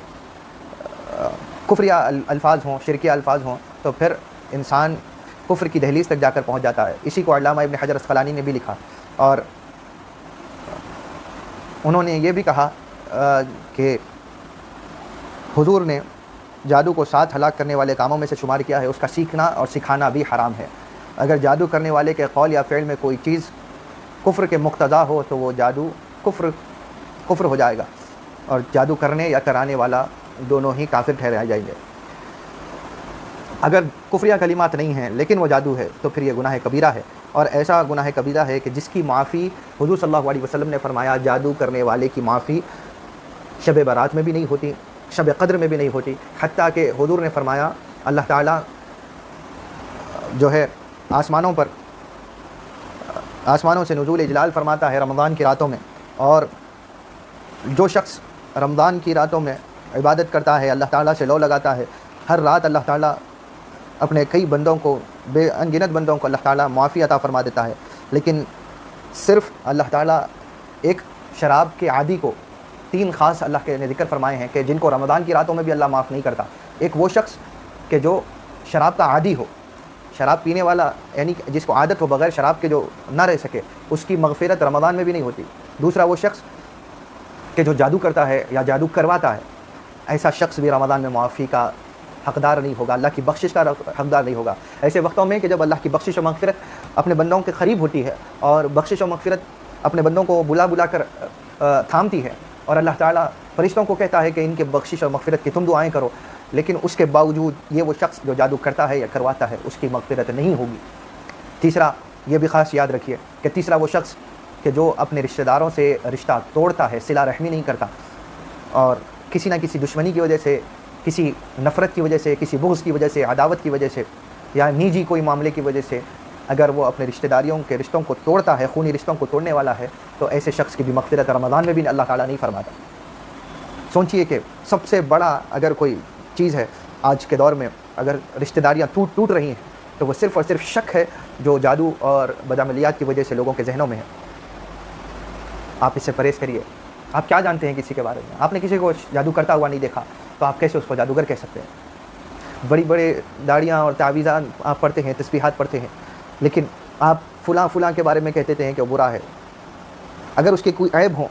کفریہ الفاظ ہوں، شرکیہ الفاظ ہوں، تو پھر انسان کفر کی دہلیز تک جا کر پہنچ جاتا ہے۔ اسی کو علامہ ابن حجر اسقلانی نے بھی لکھا، اور انہوں نے یہ بھی کہا کہ حضور نے جادو کو 7 ہلاک کرنے والے کاموں میں سے شمار کیا ہے، اس کا سیکھنا اور سکھانا بھی حرام ہے۔ اگر جادو کرنے والے کے قول یا فعل میں کوئی چیز کفر کے مقتضا ہو تو وہ جادو کفر ہو جائے گا، اور جادو کرنے یا کرانے والا دونوں ہی کافر ٹھہرائے جائیں گے۔ اگر کفریہ کلمات نہیں ہیں لیکن وہ جادو ہے تو پھر یہ گناہ کبیرہ ہے، اور ایسا گناہ کبیرہ ہے کہ جس کی معافی حضور صلی اللہ علیہ وسلم نے فرمایا جادو کرنے والے کی معافی شب برات میں بھی نہیں ہوتی، شب قدر میں بھی نہیں ہوتی، حتیٰ کہ حضور نے فرمایا اللہ تعالیٰ جو ہے آسمانوں سے نزول جلال فرماتا ہے رمضان کی راتوں میں، اور جو شخص رمضان کی راتوں میں عبادت کرتا ہے، اللہ تعالیٰ سے لو لگاتا ہے، ہر رات اللہ تعالیٰ اپنے کئی بندوں کو، بے انگنت بندوں کو اللہ تعالیٰ معافی عطا فرما دیتا ہے، لیکن صرف اللہ تعالیٰ ایک شراب کے عادی کو 3 خاص اللہ کے نے ذکر فرمائے ہیں کہ جن کو رمضان کی راتوں میں بھی اللہ معاف نہیں کرتا۔ ایک وہ شخص کہ جو شراب کا عادی ہو، شراب پینے والا، یعنی جس کو عادت ہو بغیر شراب کے جو نہ رہ سکے، اس کی مغفرت رمضان میں بھی نہیں ہوتی۔ دوسرا وہ شخص کہ جو جادو کرتا ہے یا جادو کرواتا ہے، ایسا شخص بھی رمضان میں معافی کا حقدار نہیں ہوگا، اللہ کی بخشش کا حقدار نہیں ہوگا۔ ایسے وقتوں میں کہ جب اللہ کی بخشش و مغفرت اپنے بندوں کے قریب ہوتی ہے، اور بخشش و مغفرت اپنے بندوں کو بلا بلا کر تھامتی ہے، اور اللہ تعالیٰ فرشتوں کو کہتا ہے کہ ان کے بخشش اور مغفرت کی تم دعائیں کرو، لیکن اس کے باوجود یہ وہ شخص جو جادو کرتا ہے یا کرواتا ہے اس کی مغفرت نہیں ہوگی۔ تیسرا یہ بھی خاص یاد رکھیے کہ تیسرا وہ شخص کہ جو اپنے رشتہ داروں سے رشتہ توڑتا ہے، صلہ رحمی نہیں کرتا، اور کسی نہ کسی دشمنی کی وجہ سے، کسی نفرت کی وجہ سے، کسی بغض کی وجہ سے، عداوت کی وجہ سے، یا نجی کوئی معاملے کی وجہ سے اگر وہ اپنے رشتہ داریوں کے رشتوں کو توڑتا ہے، خونی رشتوں کو توڑنے والا ہے، تو ایسے شخص کی بھی مغفرت رمضان میں بھی اللہ تعالیٰ نہیں فرماتا۔ سوچئے کہ سب سے بڑا اگر کوئی چیز ہے آج کے دور میں، اگر رشتہ داریاں ٹوٹ رہی ہیں تو وہ صرف اور صرف شک ہے جو جادو اور بدعملیات کی وجہ سے لوگوں کے ذہنوں میں ہے۔ آپ اس سے پرہیز کریے۔ آپ کیا جانتے ہیں کسی کے بارے میں؟ آپ نے کسی کو جادو کرتا ہوا نہیں دیکھا تو آپ کیسے اس کو جادوگر کہہ سکتے ہیں؟ بڑی بڑے داڑیاں اور تعویذات آپ پڑھتے ہیں، تسبیحات پڑھتے ہیں، لیکن آپ فلاں کے بارے میں کہتے ہیں کہ وہ برا ہے۔ اگر اس کے کوئی عیب ہوں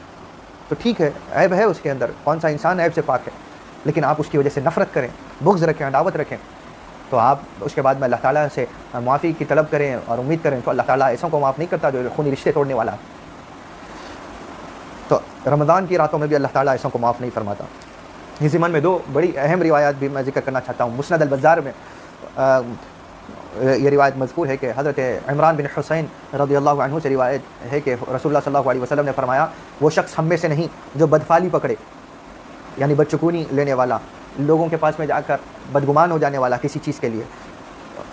تو ٹھیک ہے، عیب ہے اس کے اندر، کون سا انسان عیب سے پاک ہے، لیکن آپ اس کی وجہ سے نفرت کریں، بغض رکھیں، عداوت رکھیں، تو آپ اس کے بعد میں اللہ تعالیٰ سے معافی کی طلب کریں اور امید کریں، تو اللہ تعالیٰ ایسوں کو معاف نہیں کرتا جو خونی رشتے توڑنے والا ہے۔ تو رمضان کی راتوں میں بھی اللہ تعالیٰ ایسوں کو معاف نہیں فرماتا۔ اس ضمن میں 2 بڑی اہم روایات بھی میں ذکر کرنا چاہتا ہوں۔ مسند البزار میں یہ روایت مذکور ہے کہ حضرت عمران بن حسین رضی اللہ عنہ سے روایت ہے کہ رسول اللہ صلی اللہ علیہ وسلم نے فرمایا وہ شخص ہم میں سے نہیں جو بدفعلی پکڑے، یعنی بدشگونی لینے والا، لوگوں کے پاس میں جا کر بدگمان ہو جانے والا کسی چیز کے لیے،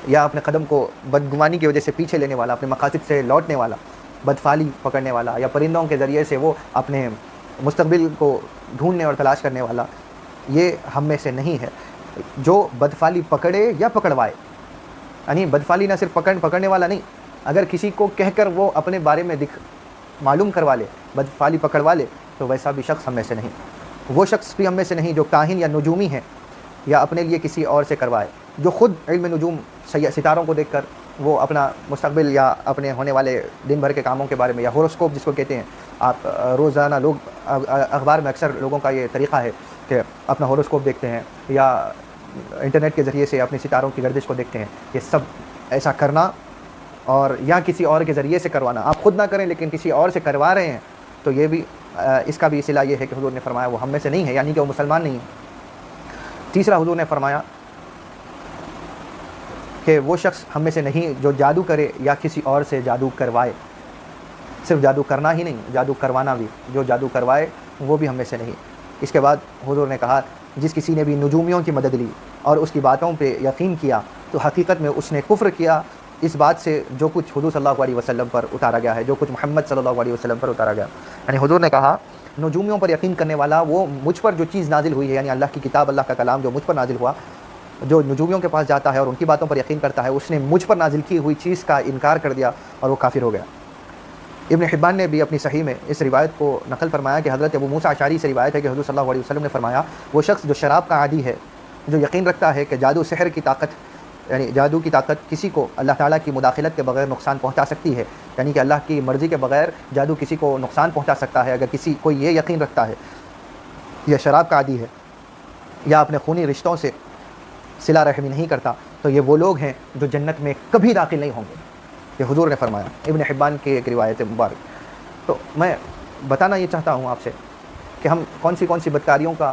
یا اپنے قدم کو بدگمانی کی وجہ سے پیچھے لینے والا، اپنے مقاصد سے لوٹنے والا، بدفعلی پکڑنے والا، یا پرندوں کے ذریعے سے وہ اپنے مستقبل کو ڈھونڈنے اور تلاش کرنے والا، یہ ہم میں سے نہیں ہے۔ جو بدفعلی پکڑے یا پکڑوائے، یعنی بدفعلی نہ صرف پکڑنے والا نہیں، اگر کسی کو کہہ کر وہ اپنے بارے میں معلوم کروا لے، بدفعلی پکڑوا لے، تو ویسا بھی شخص ہم میں سے نہیں۔ وہ شخص بھی ہم میں سے نہیں جو کاہن یا نجومی ہے یا اپنے لیے کسی اور سے کروائے، جو خود علم نجوم ستاروں کو دیکھ کر وہ اپنا مستقبل یا اپنے ہونے والے دن بھر کے کاموں کے بارے میں، یا ہوروسکوپ جس کو کہتے ہیں، آپ روزانہ لوگ اخبار میں اکثر لوگوں کا یہ طریقہ ہے کہ اپنا ہوروسکوپ دیکھتے ہیں یا انٹرنیٹ کے ذریعے سے اپنے ستاروں کی گردش کو دیکھتے ہیں۔ یہ سب ایسا کرنا اور یا کسی اور کے ذریعے سے کروانا، آپ خود نہ کریں لیکن کسی اور سے کروا رہے ہیں، تو یہ بھی اس کا بھی صلہ یہ ہے کہ حضور نے فرمایا وہ ہم میں سے نہیں ہے، یعنی کہ وہ مسلمان نہیں ہے۔ تیسرا حضور نے فرمایا کہ وہ شخص ہم میں سے نہیں جو جادو کرے یا کسی اور سے جادو کروائے۔ صرف جادو کرنا ہی نہیں، جادو کروانا بھی، جو جادو کروائے وہ بھی ہم میں سے نہیں۔ اس کے بعد حضور نے کہا جس کسی نے بھی نجومیوں کی مدد لی اور اس کی باتوں پہ یقین کیا تو حقیقت میں اس نے کفر کیا اس بات سے جو کچھ حضور صلی اللہ علیہ وسلم پر اتارا گیا ہے، جو کچھ محمد صلی اللہ علیہ وسلم پر اتارا گیا۔ یعنی حضور نے کہا نجومیوں پر یقین کرنے والا، وہ مجھ پر جو چیز نازل ہوئی ہے، یعنی اللہ کی کتاب، اللہ کا کلام جو مجھ پر نازل ہوا، جو نجومیوں کے پاس جاتا ہے اور ان کی باتوں پر یقین کرتا ہے، اس نے مجھ پر نازل کی ہوئی چیز کا انکار کر دیا اور وہ کافر ہو گیا۔ ابن حبان نے بھی اپنی صحیح میں اس روایت کو نقل فرمایا کہ حضرت ابو موسیٰ اشعری سے روایت ہے کہ حضور صلی اللہ علیہ وسلم نے فرمایا وہ شخص جو شراب کا عادی ہے، جو یقین رکھتا ہے کہ جادو سحر کی طاقت، یعنی جادو کی طاقت کسی کو اللہ تعالیٰ کی مداخلت کے بغیر نقصان پہنچا سکتی ہے، یعنی کہ اللہ کی مرضی کے بغیر جادو کسی کو نقصان پہنچا سکتا ہے، اگر کوئی یہ یقین رکھتا ہے، یہ شراب کا عادی ہے یا اپنے خونی رشتوں سے صلہ رحمی نہیں کرتا، تو یہ وہ لوگ ہیں جو جنت میں کبھی داخل نہیں ہوں گے، یہ حضور نے فرمایا۔ ابن حبان کی ایک روایت مبارک۔ تو میں بتانا یہ چاہتا ہوں آپ سے کہ ہم کون سی بدکاریوں کا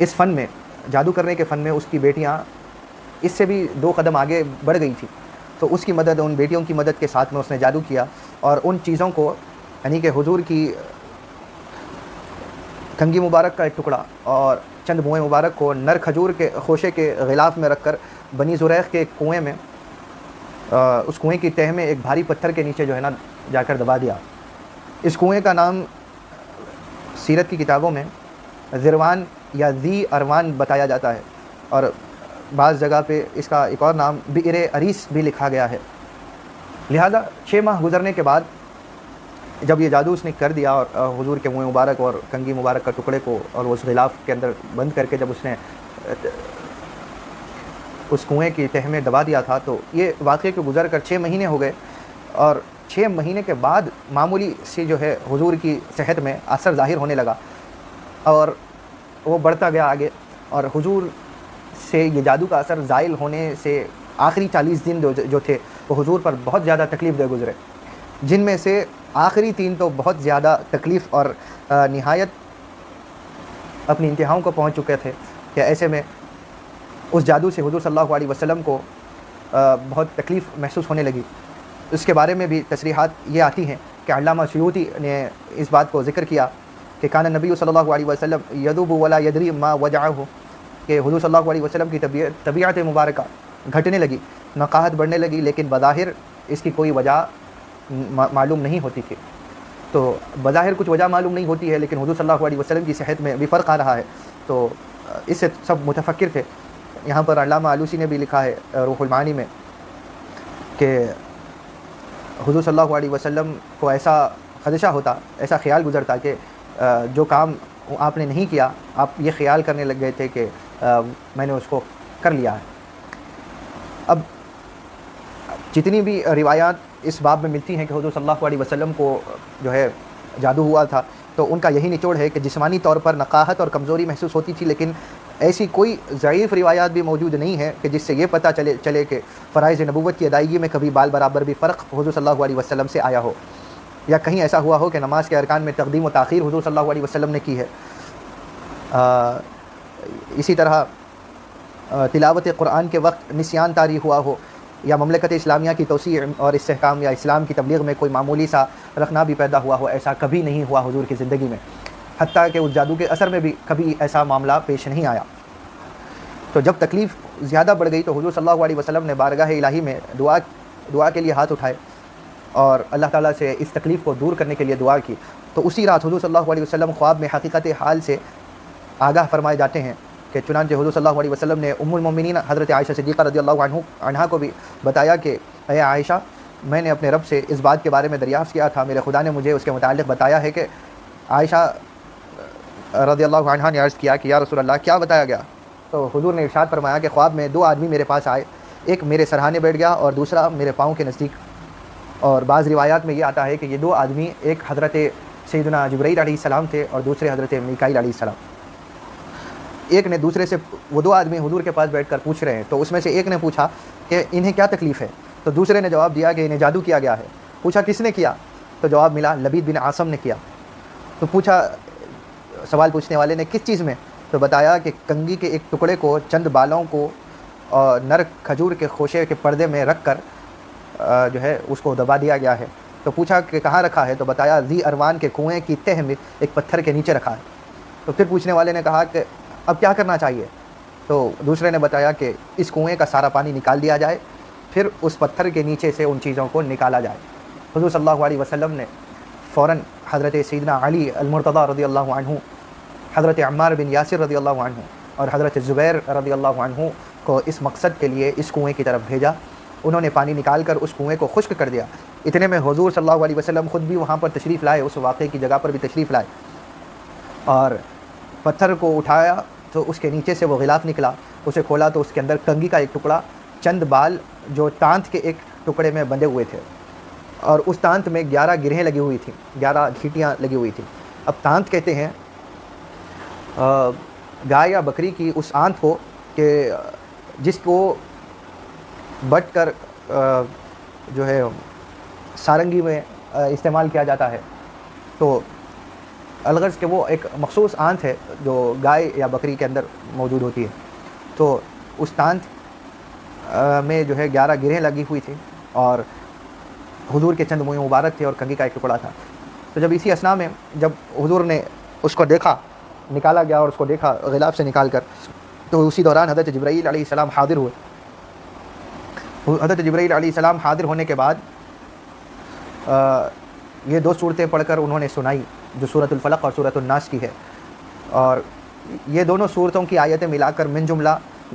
اس فن میں، جادو کرنے کے فن میں اس کی بیٹیاں اس سے بھی 2 قدم آگے بڑھ گئی تھی، تو اس کی مدد، ان بیٹیوں کی مدد کے ساتھ میں اس نے جادو کیا، اور ان چیزوں کو یعنی کہ حضور کی کنگھی مبارک کا ایک ٹکڑا اور چند موئے مبارک کو نر کھجور کے خوشے کے غلاف میں رکھ کر بنی زریق کے ایک کنویں میں، اس کنویں کی تہہ میں ایک بھاری پتھر کے نیچے جو ہے نا جا کر دبا دیا۔ اس کنویں کا نام سیرت کی کتابوں میں ذروان یا ذی اروان بتایا جاتا ہے، اور بعض جگہ پہ اس کا ایک اور نام بئر عریس بھی لکھا گیا ہے۔ لہذا 6 ماہ گزرنے کے بعد جب یہ جادو اس نے کر دیا اور حضور کے منہ مبارک اور کنگھی مبارک کا ٹکڑے کو اور اس غلاف کے اندر بند کر کے جب اس نے اس کنویں کی تہہ میں دبا دیا تھا، تو یہ واقعے کو گزر کر 6 مہینے ہو گئے، اور 6 مہینے کے بعد معمولی سی جو ہے حضور کی صحت میں اثر ظاہر ہونے لگا، اور وہ بڑھتا گیا آگے، اور حضور سے یہ جادو کا اثر زائل ہونے سے آخری 40 دن جو تھے وہ حضور پر بہت زیادہ تکلیف دہ گزرے، جن میں سے آخری 3 تو بہت زیادہ تکلیف اور نہایت اپنی انتہاؤں کو پہنچ چکے تھے، کہ ایسے میں اس جادو سے حضور صلی اللہ علیہ وسلم کو بہت تکلیف محسوس ہونے لگی۔ اس کے بارے میں بھی تصریحات یہ آتی ہیں کہ علامہ سیوطی نے اس بات کو ذکر کیا کہ کان نبی صلی اللہ علیہ وسلم یذوب ولا یدری ما وجعہ، کہ حضور صلی اللہ علیہ وسلم کی طبیعت مبارکہ گھٹنے لگی، نقاہت بڑھنے لگی، لیکن بظاہر اس کی کوئی وجہ معلوم نہیں ہوتی تھی۔ تو بظاہر کچھ وجہ معلوم نہیں ہوتی ہے، لیکن حضور صلی اللہ علیہ وسلم کی صحت میں بھی فرق آ رہا ہے، تو اس سے سب متفکر تھے۔ یہاں پر علامہ آلوسی نے بھی لکھا ہے روح المعانی میں کہ حضور صلی اللہ علیہ وسلم کو ایسا خدشہ ہوتا، ایسا خیال گزرتا کہ جو کام آپ نے نہیں کیا، آپ یہ خیال کرنے لگ گئے تھے کہ میں نے اس کو کر لیا ہے۔ اب جتنی بھی روایات اس باب میں ملتی ہیں کہ حضور صلی اللہ علیہ وسلم کو جو ہے جادو ہوا تھا، تو ان کا یہی نچوڑ ہے کہ جسمانی طور پر نقاہت اور کمزوری محسوس ہوتی تھی، لیکن ایسی کوئی ضعیف روایات بھی موجود نہیں ہے کہ جس سے یہ پتہ چلے کہ فرائض نبوت کی ادائیگی میں کبھی بال برابر بھی فرق حضور صلی اللہ علیہ وسلم سے آیا ہو، یا کہیں ایسا ہوا ہو کہ نماز کے ارکان میں تقدیم و تاخیر حضور صلی اللہ علیہ وسلم نے کی ہے۔ اسی طرح تلاوت قرآن کے وقت نسیان طاری ہوا ہو، یا مملکت اسلامیہ کی توسیع اور استحکام یا اسلام کی تبلیغ میں کوئی معمولی سا رخنا بھی پیدا ہوا ہو، ایسا کبھی نہیں ہوا حضور کی زندگی میں، حتیٰ کہ اس جادو کے اثر میں بھی کبھی ایسا معاملہ پیش نہیں آیا۔ تو جب تکلیف زیادہ بڑھ گئی تو حضور صلی اللہ علیہ وسلم نے بارگاہ الہی میں دعا کے لیے ہاتھ اٹھائے اور اللہ تعالیٰ سے اس تکلیف کو دور کرنے کے لیے دعا کی۔ تو اسی رات حضور صلی اللہ علیہ وسلم خواب میں حقیقت حال سے آگاہ فرمائے جاتے ہیں کہ چنانچہ حضور صلی اللہ علیہ وسلم نے ام المومنین حضرت عائشہ صدیقہ رضی اللہ عنہا کو بھی بتایا کہ اے عائشہ، میں نے اپنے رب سے اس بات کے بارے میں دریافت کیا تھا، میرے خدا نے مجھے اس کے متعلق بتایا ہے کہ عائشہ رضی اللہ عنہا نے عرض کیا کہ یا رسول اللہ کیا بتایا گیا؟ تو حضور نے ارشاد فرمایا کہ خواب میں 2 آدمی میرے پاس آئے، ایک میرے سرہانے بیٹھ گیا اور دوسرا میرے پاؤں کے نزدیک۔ اور بعض روایات میں یہ آتا ہے کہ یہ 2 آدمی ایک حضرت سیدنا جبرائیل علیہ السلام تھے اور دوسرے حضرت میکائیل علیہ السلام۔ ایک نے دوسرے سے، وہ 2 آدمی حضور کے پاس بیٹھ کر پوچھ رہے ہیں، تو اس میں سے ایک نے پوچھا کہ انہیں کیا تکلیف ہے؟ تو دوسرے نے جواب دیا کہ انہیں جادو کیا گیا ہے۔ پوچھا کس نے کیا؟ تو جواب ملا لبید بن عاصم نے کیا۔ تو پوچھا سوال پوچھنے والے نے کس چیز میں؟ تو بتایا کہ کنگھی کے ایک ٹکڑے کو چند بالوں کو اور نر کھجور کے خوشے کے پردے میں رکھ کر جو ہے اس کو دبا دیا گیا ہے۔ تو پوچھا کہ کہاں رکھا ہے؟ تو بتایا ذی اروان کے کنویں کی تہ میں ایک پتھر کے نیچے رکھا ہے۔ تو پھر پوچھنے والے نے کہا کہ اب کیا کرنا چاہیے؟ تو دوسرے نے بتایا کہ اس کنویں کا سارا پانی نکال دیا جائے، پھر اس پتھر کے نیچے سے ان چیزوں کو نکالا جائے۔ حضور صلی اللہ علیہ وسلم نے فوراً حضرت سیدنا علی المرتضیٰ رضی اللہ عنہ، حضرت عمار بن یاسر رضی اللہ عنہ اور حضرت زبیر رضی اللہ عنہ کو اس مقصد کے لیے اس کنویں کی طرف بھیجا۔ انہوں نے پانی نکال کر اس کنویں کو خشک کر دیا۔ اتنے میں حضور صلی اللہ علیہ وسلم خود بھی وہاں پر تشریف لائے، اس واقعے کی جگہ پر بھی تشریف لائے، اور پتھر کو اٹھایا تو اس کے نیچے سے وہ غلاف نکلا۔ اسے کھولا تو اس کے اندر کنگھی کا ایک ٹکڑا، چند بال جو تانت کے ایک ٹکڑے میں بندھے ہوئے تھے، اور اس تانت میں 11 گرہیں لگی ہوئی تھیں، 11 گھیٹیاں لگی ہوئی تھیں۔ اب تانت کہتے ہیں گائے یا بکری کی اس آنت کو کہ جس کو بٹ کر جو ہے سارنگی میں استعمال کیا جاتا ہے۔ تو الغرض کہ وہ ایک مخصوص آنت ہے جو گائے یا بکری کے اندر موجود ہوتی ہے، تو اس تانت میں جو ہے 11 گرہیں لگی ہوئی تھی اور حضور کے چند منہ مبارک تھے اور کنگھی کا ایک ٹکڑا تھا۔ تو جب اسی اثناء میں جب حضور نے اس کو دیکھا، نکالا گیا اور اس کو دیکھا غلاف سے نکال کر، تو اسی دوران حضرت جبرائیل علیہ السلام حاضر ہوئے۔ حضرت جبرائیل علیہ السلام حاضر ہونے کے بعد یہ 2 صورتیں پڑھ کر انہوں نے سنائی جو سورۃ الفلق اور سورۃ الناس کی ہے، اور یہ دونوں صورتوں کی آیتیں ملا کر من جملہ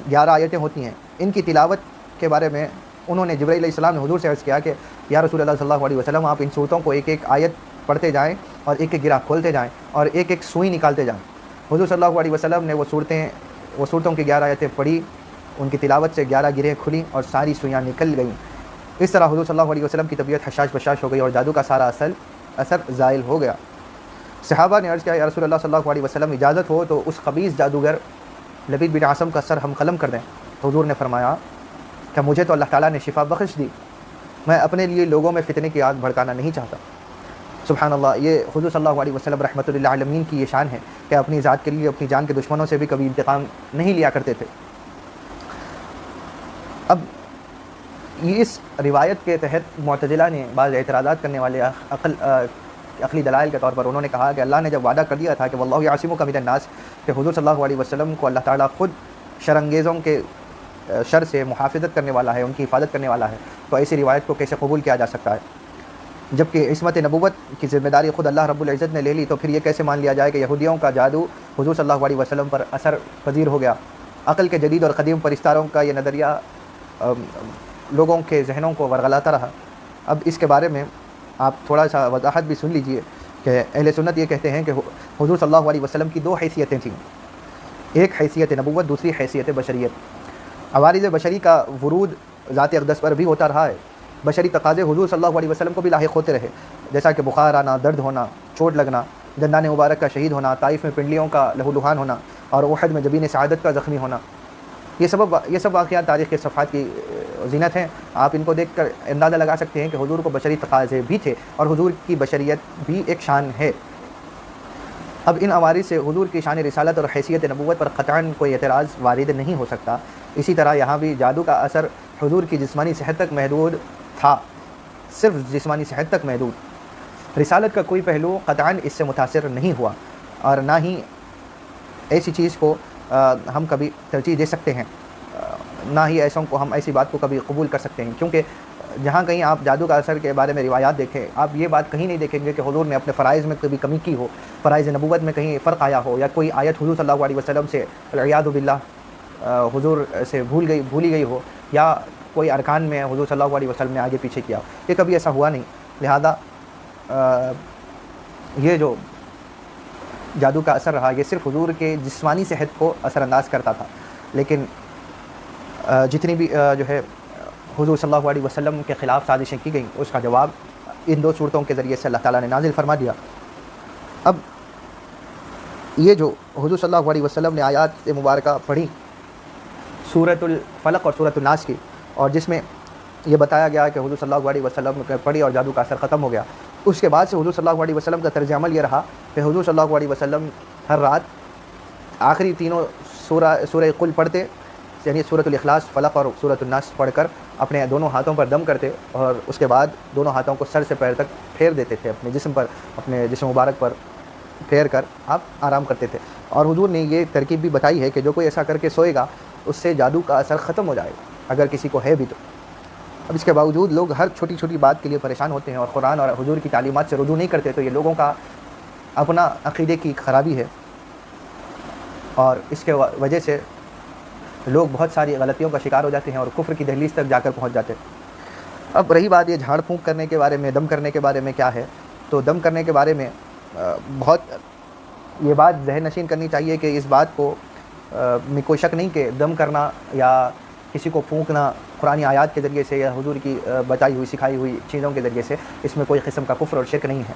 11 آیتیں ہوتی ہیں۔ ان کی تلاوت کے بارے میں انہوں نے جبرائیل علیہ السلام نے حضور سے عرض کیا کہ یا رسول اللہ صلی اللہ علیہ وسلم، آپ ان صورتوں کو ایک ایک آیت پڑھتے جائیں اور ایک ایک گرہ کھولتے جائیں اور ایک ایک سوئی نکالتے جائیں۔ حضور صلی اللہ علیہ وسلم نے وہ صورتوں کی 11 آیتیں پڑھی، ان کی تلاوت سے 11 گرہیں کھلیں اور ساری سوئیاں نکل گئیں۔ اس طرح حضور صلی اللہ علیہ وسلم کی طبیعت حشاش بشاش ہو گئی اور جادو کا سارا اثر زائل ہو گیا۔ صحابہ نے عرض کیا یا رسول اللہ صلی اللہ علیہ وسلم، اجازت ہو تو اس خبیث جادوگر لبید بن عاصم کا سر ہم قلم کر دیں۔ حضور نے فرمایا کہ مجھے تو اللہ تعالیٰ نے شفا بخش دی، میں اپنے لیے لوگوں میں فتنے کی آگ بھڑکانا نہیں چاہتا۔ سبحان اللہ، یہ حضور صلی اللہ علیہ وسلم رحمۃ اللہ عالمین کی یہ شان ہے کہ اپنی ذات کے لیے اپنی جان کے دشمنوں سے بھی کبھی انتقام نہیں لیا کرتے تھے۔ اب اس روایت کے تحت معتزلہ نے بعض اعتراضات کرنے والے عقلی دلائل کے طور پر انہوں نے کہا کہ اللہ نے جب وعدہ کر دیا تھا کہ واللہ یعصمک من الناس، کہ حضور صلی اللہ علیہ وسلم کو اللہ تعالیٰ خود شرانگیزوں کے شر سے محافظت کرنے والا ہے، ان کی حفاظت کرنے والا ہے، تو ایسی روایت کو کیسے قبول کیا جا سکتا ہے؟ جبکہ عصمت نبوت کی ذمہ داری خود اللہ رب العزت نے لے لی، تو پھر یہ کیسے مان لیا جائے کہ یہودیوں کا جادو حضور صلی اللہ علیہ وسلم پر اثر پذیر ہو گیا؟ عقل کے جدید اور قدیم پرستاروں کا یہ نظریہ لوگوں کے ذہنوں کو ورغلاتا رہا۔ اب اس کے بارے میں آپ تھوڑا سا وضاحت بھی سن لیجئے کہ اہل سنت یہ کہتے ہیں کہ حضور صلی اللہ علیہ وسلم کی 2 حیثیتیں تھیں، ایک حیثیت نبوت، دوسری حیثیت بشریت۔ عوارض بشری کا ورود ذات اقدس پر بھی ہوتا رہا ہے، بشری تقاضے حضور صلی اللہ علیہ وسلم کو بھی لاحق ہوتے رہے، جیسا کہ بخار آنا، درد ہونا، چوٹ لگنا، دندان مبارک کا شہید ہونا، طائف میں پنڈلیوں کا لہو لہان ہونا اور احد میں جبین سعادت کا زخمی ہونا۔ یہ سب واقعات تاریخ کے صفحات کی زینت ہیں۔ آپ ان کو دیکھ کر اندازہ لگا سکتے ہیں کہ حضور کو بشری تقاضے بھی تھے اور حضور کی بشریت بھی ایک شان ہے۔ اب ان عوارض سے حضور کی شان رسالت اور حیثیت نبوت پر قطعاً کوئی اعتراض وارد نہیں ہو سکتا۔ اسی طرح یہاں بھی جادو کا اثر حضور کی جسمانی صحت تک محدود تھا، صرف جسمانی صحت تک محدود۔ رسالت کا کوئی پہلو قطعاً اس سے متاثر نہیں ہوا، اور نہ ہی ایسی چیز کو ہم کبھی ترجیح دے سکتے ہیں، نہ ہی ایسی بات کو کبھی قبول کر سکتے ہیں، کیونکہ جہاں کہیں آپ جادو کا اثر کے بارے میں روایات دیکھیں، آپ یہ بات کہیں نہیں دیکھیں گے کہ حضور نے اپنے فرائض میں کبھی کمی کی ہو، فرائض نبوت میں کہیں فرق آیا ہو، یا کوئی آیت حضور صلی اللہ علیہ وسلم سے والعیاذ باللہ حضور سے بھولی گئی ہو، یا کوئی ارکان میں حضور صلی اللہ علیہ وسلم نے آگے پیچھے کیا ہو، یہ کبھی ایسا ہوا نہیں۔ لہذا یہ جو جادو کا اثر رہا، یہ صرف حضور کے جسمانی صحت کو اثر انداز کرتا تھا، لیکن جتنی بھی جو ہے حضور صلی اللہ علیہ وسلم کے خلاف سازشیں کی گئیں، اس کا جواب ان 2 صورتوں کے ذریعے سے اللہ تعالیٰ نے نازل فرما دیا۔ اب یہ جو حضور صلی اللہ علیہ وسلم نے آیات مبارکہ پڑھی سورۃ الفلق اور سورۃ الناس کی، اور جس میں یہ بتایا گیا کہ حضور صلی اللہ علیہ وسلم نے پڑھی اور جادو کا اثر ختم ہو گیا، اس کے بعد سے حضور صلی اللہ علیہ وسلم کا طرز عمل یہ رہا کہ حضور صلی اللہ علیہ وسلم ہر رات آخری تینوں سورہ قل پڑھتے، یعنی سورۃ الاخلاص، فلق اور سورۃ الناس پڑھ کر اپنے دونوں ہاتھوں پر دم کرتے، اور اس کے بعد دونوں ہاتھوں کو سر سے پیر تک پھیر دیتے تھے، اپنے جسم مبارک پر پھیر کر آپ آرام کرتے تھے۔ اور حضور نے یہ ترکیب بھی بتائی ہے کہ جو کوئی ایسا کر کے سوئے گا اس سے جادو کا اثر ختم ہو جائے گا، اگر کسی کو ہے بھی تو۔ اب اس کے باوجود لوگ ہر چھوٹی چھوٹی بات کے لیے پریشان ہوتے ہیں اور قرآن اور حضور کی تعلیمات سے رجوع نہیں کرتے، تو یہ لوگوں کا اپنا عقیدے کی خرابی ہے، اور اس کے وجہ سے لوگ بہت ساری غلطیوں کا شکار ہو جاتے ہیں اور کفر کی دہلیز تک جا کر پہنچ جاتے ہیں۔ اب رہی بات یہ جھاڑ پھونک کرنے کے بارے میں، دم کرنے کے بارے میں کیا ہے، تو دم کرنے کے بارے میں بہت یہ بات ذہن نشین کرنی چاہیے کہ اس بات کو میں کوئی شک نہیں کہ دم کرنا یا کسی کو پھونکنا قرآن آیات کے ذریعے سے یا حضور کی بتائی ہوئی سکھائی ہوئی چیزوں کے ذریعے سے، اس میں کوئی قسم کا کفر اور شرک نہیں ہے۔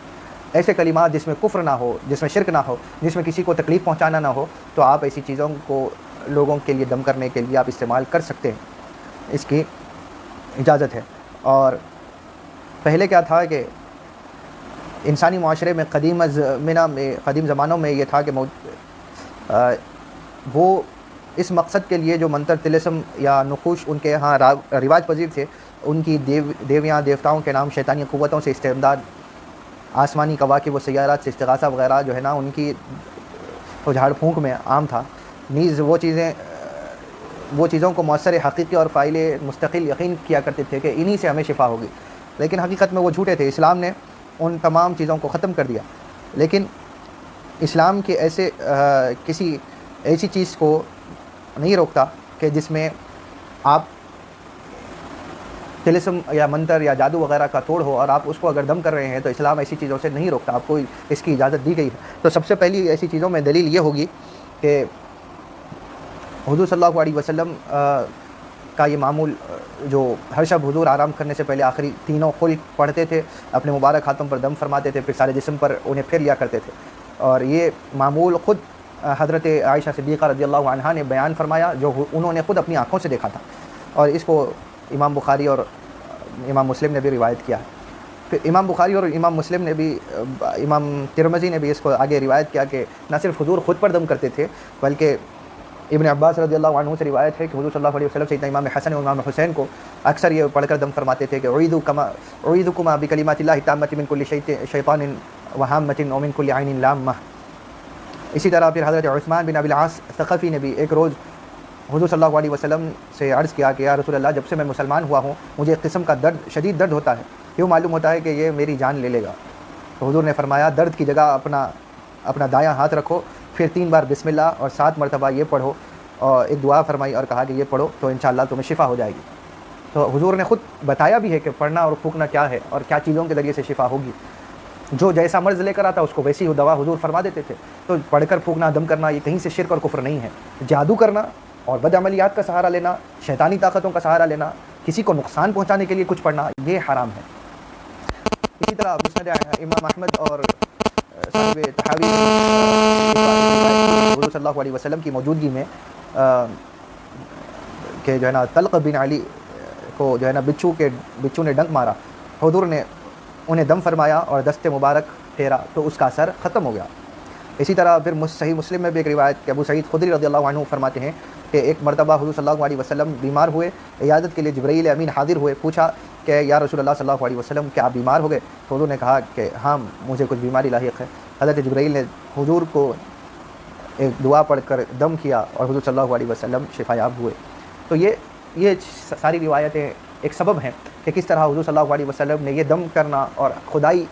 ایسے کلمات جس میں کفر نہ ہو، جس میں شرک نہ ہو، جس میں کسی کو تکلیف پہنچانا نہ ہو، تو آپ ایسی چیزوں کو لوگوں کے لیے دم کرنے کے لیے آپ استعمال کر سکتے ہیں، اس کی اجازت ہے۔ اور پہلے کیا تھا کہ انسانی معاشرے میں قدیم زمانوں میں یہ تھا کہ وہ اس مقصد کے لیے جو منتر طلسم یا نقوش ان کے یہاں رواج پذیر تھے، ان کی دیویاں دیوتاؤں کے نام شیطانی قوتوں سے استمداد، آسمانی کواکب و سیارات سے استغاثہ وغیرہ جو ہے نا ان کی جھاڑ پھونک میں عام تھا۔ نیز وہ چیزوں کو مؤثر حقیقی اور فاعل مستقل یقین کیا کرتے تھے کہ انہی سے ہمیں شفا ہوگی، لیکن حقیقت میں وہ جھوٹے تھے۔ اسلام نے ان تمام چیزوں کو ختم کر دیا، لیکن اسلام کے کسی ایسی چیز کو نہیں روکتا کہ جس میں آپ طلسم یا منتر یا جادو وغیرہ کا توڑ ہو اور آپ اس کو اگر دم کر رہے ہیں، تو اسلام ایسی چیزوں سے نہیں روکتا، آپ کو اس کی اجازت دی گئی ہے۔ تو سب سے پہلی ایسی چیزوں میں دلیل یہ ہوگی کہ حضور صلی اللہ علیہ وسلم کا یہ معمول جو ہر شب حضور آرام کرنے سے پہلے آخری تینوں خلق پڑھتے تھے، اپنے مبارک ہاتھوں پر دم فرماتے تھے، پھر سارے جسم پر انہیں پھر لیا کرتے تھے، اور یہ معمول خود حضرت عائشہ صدیقہ رضی اللہ عنہا نے بیان فرمایا، جو انہوں نے خود اپنی آنکھوں سے دیکھا تھا، اور اس کو امام بخاری اور امام مسلم نے بھی روایت کیا ہے۔ پھر امام بخاری اور امام مسلم نے بھی، امام ترمذی نے بھی اس کو آگے روایت کیا کہ نہ صرف حضور خود پر دم کرتے تھے، بلکہ ابن عباس رضی اللہ عنہ سے روایت ہے کہ حضور صلی اللہ علیہ وسلم سیدنا امام حسن اور امام حسین کو اکثر یہ پڑھ کر دم فرماتے تھے کہ اعیذکما بکلمات اللہ التامۃ من کل شیطان وہامۃ ومن کل عین لامہ۔ اسی طرح پھر حضرت عثمان بن ابی العاص ثقفی نے بھی ایک روز حضور صلی اللہ علیہ وسلم سے عرض کیا کہ یا رسول اللہ، جب سے میں مسلمان ہوا ہوں مجھے ایک قسم کا شدید درد ہوتا ہے، یوں معلوم ہوتا ہے کہ یہ میری جان لے لے گا۔ تو حضور نے فرمایا درد کی جگہ اپنا دایاں ہاتھ رکھو، پھر 3 بار بسم اللہ اور 7 مرتبہ یہ پڑھو، اور ایک دعا فرمائی اور کہا کہ یہ پڑھو تو انشاءاللہ تمہیں شفا ہو جائے گی۔ تو حضور نے خود بتایا بھی ہے کہ پڑھنا اور پھونکنا کیا ہے اور کیا چیزوں کے ذریعے سے شفا ہوگی۔ جو جیسا مرض لے کر آتا اس کو ویسی ہی دوا حضور فرما دیتے تھے۔ تو پڑھ کر پھونکنا، دم کرنا، یہ کہیں سے شرک اور کفر نہیں ہے۔ جادو کرنا اور بد عملیات کا سہارا لینا، شیطانی طاقتوں کا سہارا لینا، کسی کو نقصان پہنچانے کے لیے کچھ پڑھنا، یہ حرام ہے۔ اسی طرح مسند امام احمد اور صاحب تحاوی حضور صلی اللہ علیہ وسلم کی موجودگی میں کہ جو ہے نا طلق بن علی کو جو ہے نا بچھو نے ڈنک مارا، حضور نے انہیں دم فرمایا اور دست مبارک پھیرا تو اس کا اثر ختم ہو گیا۔ اسی طرح پھر صحیح مسلم میں بھی ایک روایت کہ ابو سعید خدری رضی اللہ عنہ فرماتے ہیں کہ ایک مرتبہ حضور صلی اللہ علیہ وسلم بیمار ہوئے، عیادت کے لیے جبرائیل امین حاضر ہوئے، پوچھا کہ یا رسول اللہ صلی اللہ علیہ وسلم کیا آپ بیمار ہو گئے؟ تو حضور نے کہا کہ ہاں مجھے کچھ بیماری لاحق ہے۔ حضرت جبرائیل نے حضور کو ایک دعا پڑھ کر دم کیا اور حضور صلی اللہ علیہ وسلم شفا یاب ہوئے۔ تو یہ ساری روایتیں ایک سبب ہیں کہ کس طرح حضور صلی اللہ علیہ وسلم نے یہ دم کرنا اور خدائی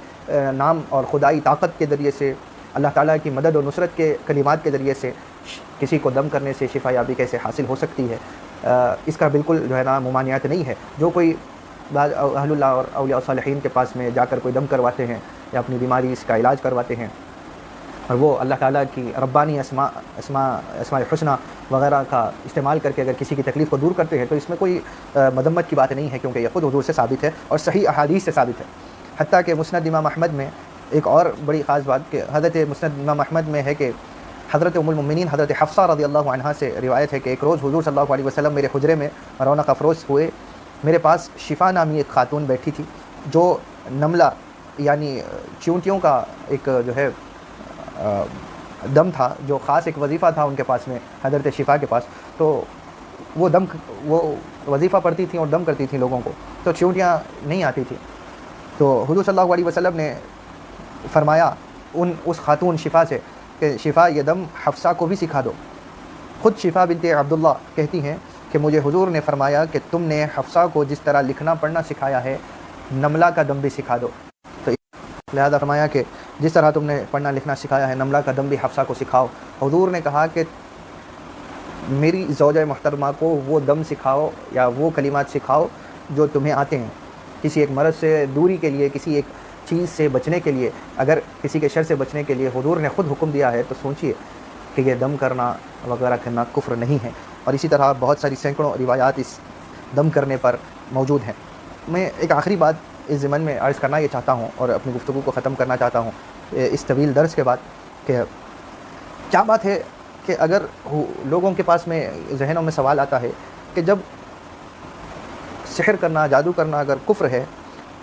نام اور خدائی طاقت کے ذریعے سے، اللہ تعالیٰ کی مدد و نصرت کے کلمات کے ذریعے سے کسی کو دم کرنے سے شفا یابی کیسے حاصل ہو سکتی ہے، اس کا بالکل جو ہے نا ممانعت نہیں ہے۔ جو کوئی بعض اہل اللہ اور اولیاء صالحین کے پاس میں جا کر کوئی دم کرواتے ہیں یا اپنی بیماری اس کا علاج کرواتے ہیں، اور وہ اللہ تعالیٰ کی ربانی اسماء الحسنہ وغیرہ کا استعمال کر کے اگر کسی کی تکلیف کو دور کرتے ہیں، تو اس میں کوئی مذمت کی بات نہیں ہے، کیونکہ یہ خود حضور سے ثابت ہے اور صحیح احادیث سے ثابت ہے۔ حتیٰ کہ مسند امام احمد میں ایک اور بڑی خاص بات کہ حضرت مسند امام احمد میں ہے کہ حضرت ام المؤمنین حضرت حفصہ رضی اللہ عنہا سے روایت ہے کہ ایک روز حضور صلی اللہ علیہ وسلم میرے حجرے میں رونق افروز ہوئے، میرے پاس شفا نامی ایک خاتون بیٹھی تھی جو نملہ یعنی چیونٹیوں کا ایک جو ہے دم تھا، جو خاص ایک وظیفہ تھا ان کے پاس میں حضرت شفا کے پاس، تو وہ وظیفہ پڑھتی تھیں اور دم کرتی تھیں لوگوں کو، تو چیونٹیاں نہیں آتی تھیں۔ تو حضور صلی اللہ علیہ وسلم نے فرمایا اس خاتون شفا سے کہ شفا یہ دم حفصہ کو بھی سکھا دو۔ خود شفا بنت عبداللہ کہتی ہیں کہ مجھے حضور نے فرمایا کہ تم نے حفصہ کو جس طرح لکھنا پڑھنا سکھایا ہے، نملہ کا دم بھی سکھا دو۔ تو لہذا فرمایا کہ جس طرح تم نے پڑھنا لکھنا سکھایا ہے، نملہ کا دم بھی حفصہ کو سکھاؤ۔ حضور نے کہا کہ میری زوجہ محترمہ کو وہ دم سکھاؤ یا وہ کلمات سکھاؤ جو تمہیں آتے ہیں، کسی ایک مرض سے دوری کے لیے، کسی ایک چیز سے بچنے کے لیے، اگر کسی کے شر سے بچنے کے لیے حضور نے خود حکم دیا ہے تو سوچئے کہ یہ دم کرنا وغیرہ کرنا کفر نہیں ہے۔ اور اسی طرح بہت ساری سینکڑوں روایات اس دم کرنے پر موجود ہیں۔ میں ایک آخری بات اس ضمن میں عرض کرنا یہ چاہتا ہوں اور اپنی گفتگو کو ختم کرنا چاہتا ہوں اس طویل درس کے بعد، کہ کیا بات ہے کہ اگر لوگوں کے پاس میں ذہنوں میں سوال آتا ہے کہ جب سحر کرنا، جادو کرنا اگر کفر ہے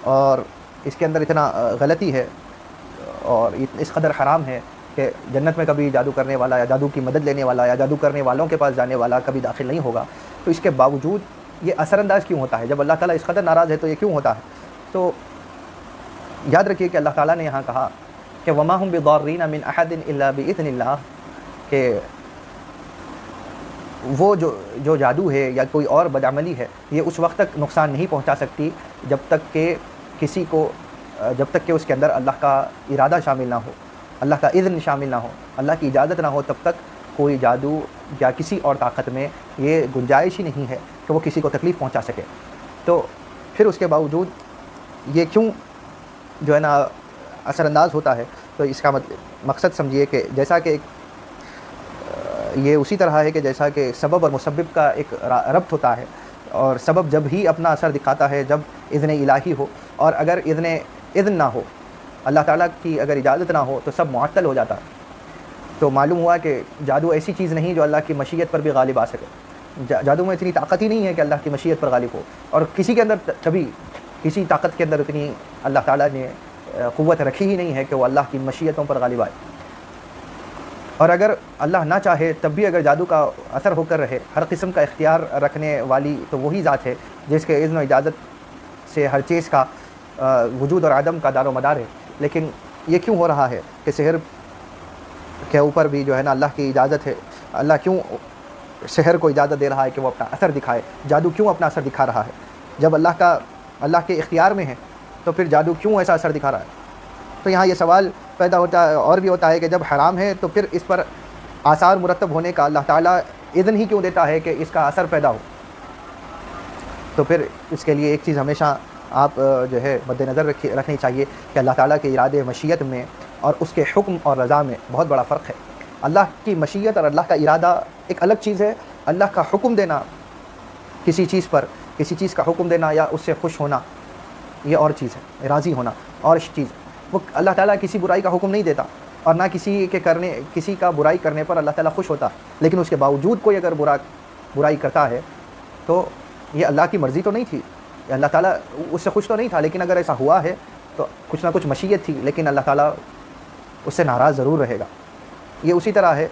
اور اس کے اندر اتنا غلطی ہے، اور اس قدر حرام ہے کہ جنت میں کبھی جادو کرنے والا یا جادو کی مدد لینے والا یا جادو کرنے والوں کے پاس جانے والا کبھی داخل نہیں ہوگا. تو اس کے باوجود یہ اثر انداز کیوں ہوتا ہے؟ جب اللہ تعالیٰ اس قدر ناراض ہے تو یہ کیوں ہوتا ہے؟ تو یاد رکھیے کہ اللہ تعالیٰ نے یہاں کہا کہ وما هم بضارین من احد الا باذن اللہ، کہ وہ جو جادو ہے یا کوئی اور بدعملی ہے یہ اس وقت تک نقصان نہیں پہنچا سکتی جب تک کہ اس کے اندر اللہ کا ارادہ شامل نہ ہو، اللہ کا اذن شامل نہ ہو، اللہ کی اجازت نہ ہو، تب تک کوئی جادو یا کسی اور طاقت میں یہ گنجائش ہی نہیں ہے کہ وہ کسی کو تکلیف پہنچا سکے. تو پھر اس کے باوجود یہ کیوں جو ہے نا اثر انداز ہوتا ہے؟ تو اس کا مقصد سمجھیے کہ جیسا کہ یہ اسی طرح ہے کہ جیسا کہ سبب اور مسبب کا ایک ربط ہوتا ہے، اور سبب جب ہی اپنا اثر دکھاتا ہے جب اذن الہی ہو، اور اگر اذن نہ ہو، اللہ تعالیٰ کی اگر اجازت نہ ہو تو سب معطل ہو جاتا ہے. تو معلوم ہوا کہ جادو ایسی چیز نہیں جو اللہ کی مشیت پر بھی غالب آ سکے. جادو میں اتنی طاقت ہی نہیں ہے کہ اللہ کی مشیت پر غالب ہو، اور کسی کے اندر کبھی کسی طاقت کے اندر اتنی اللہ تعالیٰ نے قوت رکھی ہی نہیں ہے کہ وہ اللہ کی مشیتوں پر غالب آئے. اور اگر اللہ نہ چاہے تب بھی اگر جادو کا اثر ہو کر رہے، ہر قسم کا اختیار رکھنے والی تو وہی ذات ہے جس کے اذن و اجازت سے ہر چیز کا وجود اور عدم کا دار و مدار ہے. لیکن یہ کیوں ہو رہا ہے کہ سحر کے اوپر بھی جو ہے نا اللہ کی اجازت ہے؟ اللہ کیوں سحر کو اجازت دے رہا ہے کہ وہ اپنا اثر دکھائے؟ جادو کیوں اپنا اثر دکھا رہا ہے؟ جب اللہ کے اختیار میں ہے تو پھر جادو کیوں ایسا اثر دکھا رہا ہے؟ تو یہاں یہ سوال پیدا ہوتا ہے اور بھی ہوتا ہے کہ جب حرام ہے تو پھر اس پر آثار مرتب ہونے کا اللہ تعالیٰ اذن ہی کیوں دیتا ہے کہ اس کا اثر پیدا ہو؟ تو پھر اس کے لیے ایک چیز ہمیشہ آپ جو ہے مد نظر رکھنی چاہیے کہ اللہ تعالیٰ کے ارادے مشیت میں اور اس کے حکم اور رضا میں بہت بڑا فرق ہے. اللہ کی مشیت اور اللہ کا ارادہ ایک الگ چیز ہے. اللہ کا حکم دینا کسی چیز کا حکم دینا یا اس سے خوش ہونا یہ اور چیز ہے، راضی ہونا اور چیز. وہ اللہ تعالیٰ کسی برائی کا حکم نہیں دیتا، اور نہ کسی کا برائی کرنے پر اللہ تعالیٰ خوش ہوتا، لیکن اس کے باوجود کوئی اگر برائی کرتا ہے تو یہ اللہ کی مرضی تو نہیں تھی، اللہ تعالیٰ اس سے خوش تو نہیں تھا، لیکن اگر ایسا ہوا ہے تو کچھ نہ کچھ مشیت تھی، لیکن اللہ تعالیٰ اس سے ناراض ضرور رہے گا. یہ اسی طرح ہے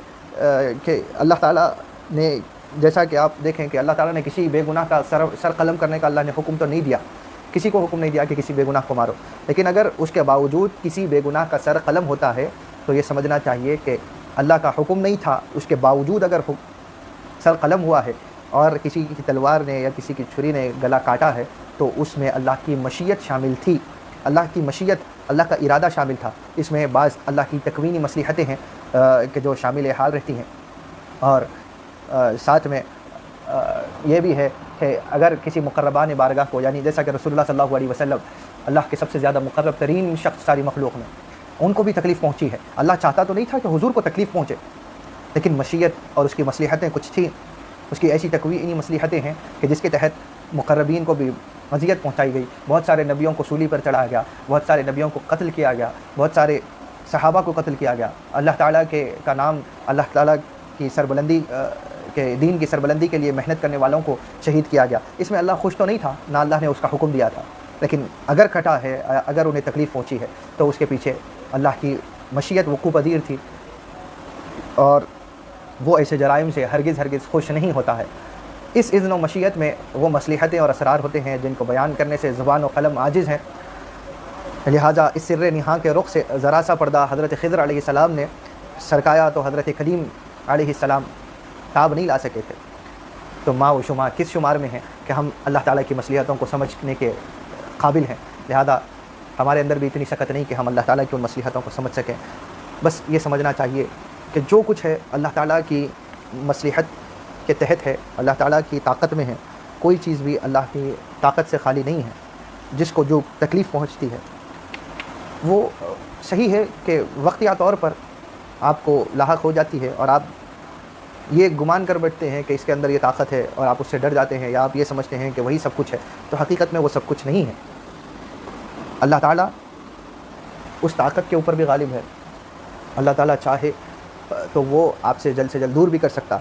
کہ اللہ تعالیٰ نے، جیسا کہ آپ دیکھیں کہ اللہ تعالیٰ نے کسی بے گناہ کا سر قلم کرنے کا اللہ نے حکم تو نہیں دیا، کسی کو حکم نہیں دیا کہ کسی بے گناہ کو مارو، لیکن اگر اس کے باوجود کسی بے گناہ کا سر قلم ہوتا ہے تو یہ سمجھنا چاہیے کہ اللہ کا حکم نہیں تھا، اس کے باوجود اگر سر قلم ہوا ہے اور کسی کی تلوار نے یا کسی کی چھری نے گلا کاٹا ہے تو اس میں اللہ کی مشیت شامل تھی. اللہ کی مشیت، اللہ کا ارادہ شامل تھا. اس میں بعض اللہ کی تکوینی مصلحتیں ہیں کہ جو شامل حال رہتی ہیں، اور ساتھ میں یہ بھی ہے کہ اگر کسی مقربان بارگاہ کو، یعنی جیسا کہ رسول اللہ صلی اللہ علیہ وسلم اللہ کے سب سے زیادہ مقرب ترین شخص ساری مخلوق میں، ان کو بھی تکلیف پہنچی ہے. اللہ چاہتا تو نہیں تھا کہ حضور کو تکلیف پہنچے، لیکن مشیت اور اس کی مصلحتیں کچھ تھیں. اس کی ایسی تکوینی مصلحتیں ہیں کہ جس کے تحت مقربین کو بھی اذیت پہنچائی گئی، بہت سارے نبیوں کو سولی پر چڑھایا گیا، بہت سارے نبیوں کو قتل کیا گیا، بہت سارے صحابہ کو قتل کیا گیا. اللہ تعالیٰ کا نام، اللہ تعالیٰ کی سربلندی کے دین کی سربلندی کے لیے محنت کرنے والوں کو شہید کیا گیا. اس میں اللہ خوش تو نہیں تھا، نہ اللہ نے اس کا حکم دیا تھا، لیکن اگر کٹا ہے، اگر انہیں تکلیف پہنچی ہے تو اس کے پیچھے اللہ کی مشیت وقوع پذیر تھی، اور وہ ایسے جرائم سے ہرگز خوش نہیں ہوتا ہے. اس اذن و مشیت میں وہ مصلحتیں اور اسرار ہوتے ہیں جن کو بیان کرنے سے زبان و قلم عاجز ہیں. لہٰذا اس سر نہاں کے رخ سے ذرا سا پردہ حضرت خضر علیہ السلام نے سرکایا تو حضرت کلیم علیہ السلام تاب نہیں لا سکے تھے. تو ماں و شمار کس شمار میں ہیں کہ ہم اللہ تعالیٰ کی مصلحتوں کو سمجھنے کے قابل ہیں. لہذا ہمارے اندر بھی اتنی سخت نہیں کہ ہم اللہ تعالیٰ کی ان مصلحتوں کو سمجھ سکیں. بس یہ سمجھنا چاہیے کہ جو کچھ ہے اللہ تعالیٰ کی مصلحت کے تحت ہے، اللہ تعالیٰ کی طاقت میں ہے. کوئی چیز بھی اللہ کی طاقت سے خالی نہیں ہے. جس کو جو تکلیف پہنچتی ہے وہ صحیح ہے کہ وقتیہ طور پر آپ کو لاحق ہو جاتی ہے، اور آپ یہ گمان کر بیٹھتے ہیں کہ اس کے اندر یہ طاقت ہے اور آپ اس سے ڈر جاتے ہیں، یا آپ یہ سمجھتے ہیں کہ وہی سب کچھ ہے. تو حقیقت میں وہ سب کچھ نہیں ہے. اللہ تعالیٰ اس طاقت کے اوپر بھی غالب ہے. اللہ تعالیٰ چاہے تو وہ آپ سے جلد دور بھی کر سکتا.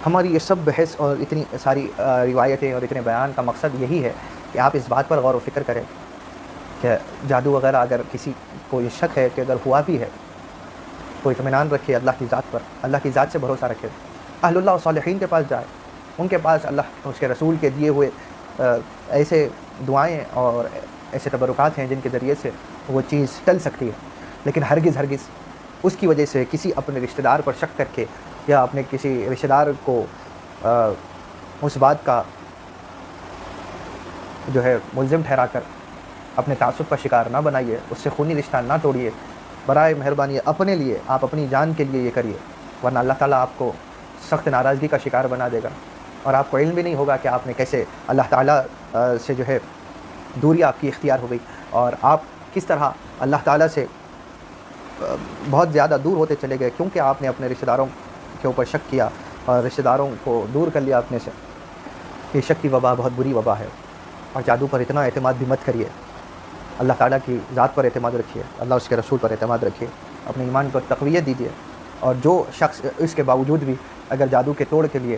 ہماری یہ سب بحث اور اتنی ساری روایتیں اور اتنے بیان کا مقصد یہی ہے کہ آپ اس بات پر غور و فکر کریں کہ جادو وغیرہ اگر کسی کو یہ شک ہے کہ اگر ہوا بھی ہے تو اطمینان رکھے اللہ کی ذات پر، اللہ کی ذات سے بھروسہ رکھے، اہل اللہ و صالحین کے پاس جائے، ان کے پاس اللہ اس کے رسول کے دیے ہوئے ایسے دعائیں اور ایسے تبرکات ہیں جن کے ذریعے سے وہ چیز ٹل سکتی ہے، لیکن ہرگز اس کی وجہ سے کسی اپنے رشتہ دار پر شک کر کے یا اپنے کسی رشتہ دار کو اس بات کا جو ہے ملزم ٹھہرا کر اپنے تعصب کا شکار نہ بنائیے، اس سے خونی رشتہ نہ توڑیے، برائے مہربانی اپنے لیے، آپ اپنی جان کے لیے یہ کریے، ورنہ اللہ تعالیٰ آپ کو سخت ناراضگی کا شکار بنا دے گا، اور آپ کو علم بھی نہیں ہوگا کہ آپ نے کیسے اللہ تعالیٰ سے جو ہے دوری آپ کی اختیار ہو گئی، اور آپ کس طرح اللہ تعالیٰ سے بہت زیادہ دور ہوتے چلے گئے کیونکہ آپ نے اپنے رشتہ داروں کے اوپر شک کیا اور رشتہ داروں کو دور کر لیا اپنے سے۔ یہ شک کی وبا بہت بری وبا ہے، اور جادو پر اتنا اعتماد بھی مت کریے، اللہ تعالیٰ کی ذات پر اعتماد رکھیے، اللہ اس کے رسول پر اعتماد رکھیے، اپنے ایمان کو تقویت دیجیے، اور جو شخص اس کے باوجود بھی اگر جادو کے توڑ کے لیے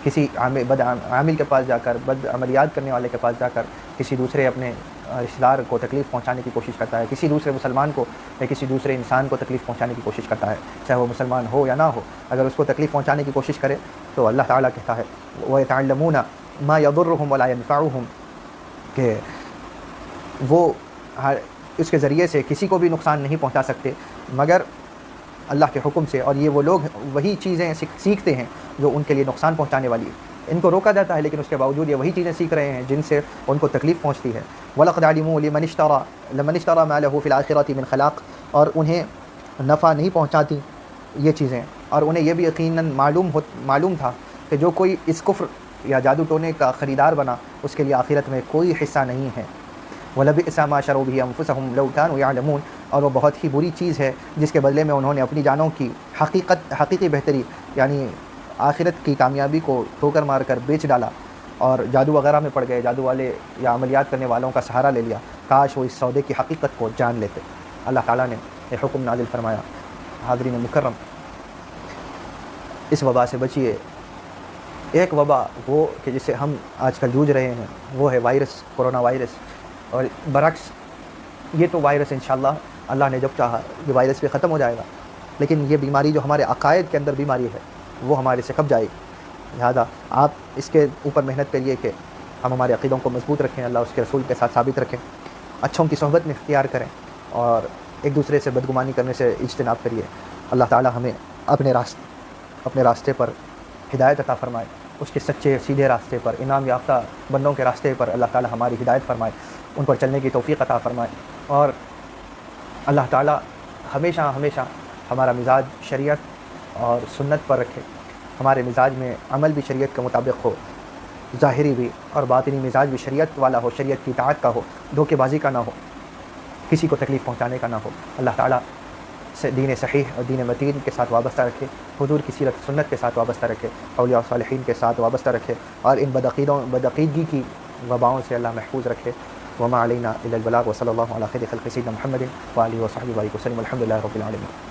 کسی بد عامل کے پاس جا کر، بد عملیات کرنے والے کے پاس جا کر کسی دوسرے اپنے رشتہ دار کو تکلیف پہنچانے کی کوشش کرتا ہے، کسی دوسرے مسلمان کو یا کسی دوسرے انسان کو تکلیف پہنچانے کی کوشش کرتا ہے، چاہے وہ مسلمان ہو یا نہ ہو، اگر اس کو تکلیف پہنچانے کی کوشش کرے تو اللہ تعالیٰ کہتا ہے وَيَتَعَلَّمُونَ مَا يَضُرُّهُمْ وَلَا يَنفَعُهُمْ، کہ وہ اس کے ذریعے سے کسی کو بھی نقصان نہیں پہنچا سکتے مگر اللہ کے حکم سے، اور یہ وہ لوگ وہی چیزیں سیکھتے ہیں جو ان کے لیے نقصان پہنچانے والی ہے، ان کو روکا جاتا ہے لیکن اس کے باوجود یہ وہی چیزیں سیکھ رہے ہیں جن سے ان کو تکلیف پہنچتی ہے۔ وَلَقَدْ عَلِمُوا لِمَنِ اشْتَرَىٰ مَا لَهُ فِي الْآخِرَةِ مِنْ خَلَاقٍ، اور انہیں نفع نہیں پہنچاتی یہ چیزیں، اور انہیں یہ بھی یقیناً معلوم تھا کہ جو کوئی اس کفر یا جادو ٹونے کا خریدار بنا اس کے لیے آخرت میں کوئی حصہ نہیں ہے۔ وَلَبِئْسَ مَا شَرَوْا بِهِ أَنفُسَهُمْ لَوْ كَانُوا يَعْلَمُونَ، اور وہ بہت ہی بری چیز ہے جس کے بدلے میں انہوں نے اپنی جانوں کی حقیقی بہتری یعنی آخرت کی کامیابی کو ٹھوکر مار کر بیچ ڈالا اور جادو وغیرہ میں پڑ گئے، جادو والے یا عملیات کرنے والوں کا سہارا لے لیا، کاش وہ اس سودے کی حقیقت کو جان لیتے۔ اللہ تعالیٰ نے یہ حکم نازل فرمایا۔ حاضرین مکرم، اس وبا سے بچیے۔ ایک وبا وہ کہ جسے ہم آج کل جوجھ رہے ہیں وہ ہے وائرس، کورونا وائرس، اور برعکس یہ تو وائرس انشاءاللہ اللہ نے جب چاہا یہ وائرس بھی ختم ہو جائے گا، لیکن یہ بیماری جو ہمارے عقائد کے اندر بیماری ہے وہ ہمارے سے کب جائے گی۔ لہذا آپ اس کے اوپر محنت کریے کہ ہم ہمارے عقیدوں کو مضبوط رکھیں، اللہ اس کے رسول کے ساتھ ثابت رکھیں، اچھوں کی صحبت میں اختیار کریں، اور ایک دوسرے سے بدگمانی کرنے سے اجتناب کریے۔ اللہ تعالی ہمیں اپنے راستے پر ہدایت عطا فرمائے، اس کے سچے سیدھے راستے پر، انعام یافتہ بندوں کے راستے پر اللہ تعالی ہماری ہدایت فرمائے، ان پر چلنے کی توفیق عطا فرمائے، اور اللہ تعالی ہمیشہ ہمارا مزاج شریعت اور سنت پر رکھے، ہمارے مزاج میں عمل بھی شریعت کے مطابق ہو، ظاہری بھی اور باطنی مزاج بھی شریعت والا ہو، شریعت کی اطاعت کا ہو، دھوکے بازی کا نہ ہو، کسی کو تکلیف پہنچانے کا نہ ہو۔ اللہ تعالیٰ سے دین صحیح اور دین متین کے ساتھ وابستہ رکھے، حضور کی سیرت سنت کے ساتھ وابستہ رکھے، اولیاء صالحین کے ساتھ وابستہ رکھے، اور ان بدعقیدگی کی وباؤں سے اللہ محفوظ رکھے۔ وما علینا الا البلاغ، وصلی اللہ علی خیر خلق سیدنا محمد وآلہ وصحبہ وسلم، والحمد للہ رب العالمین۔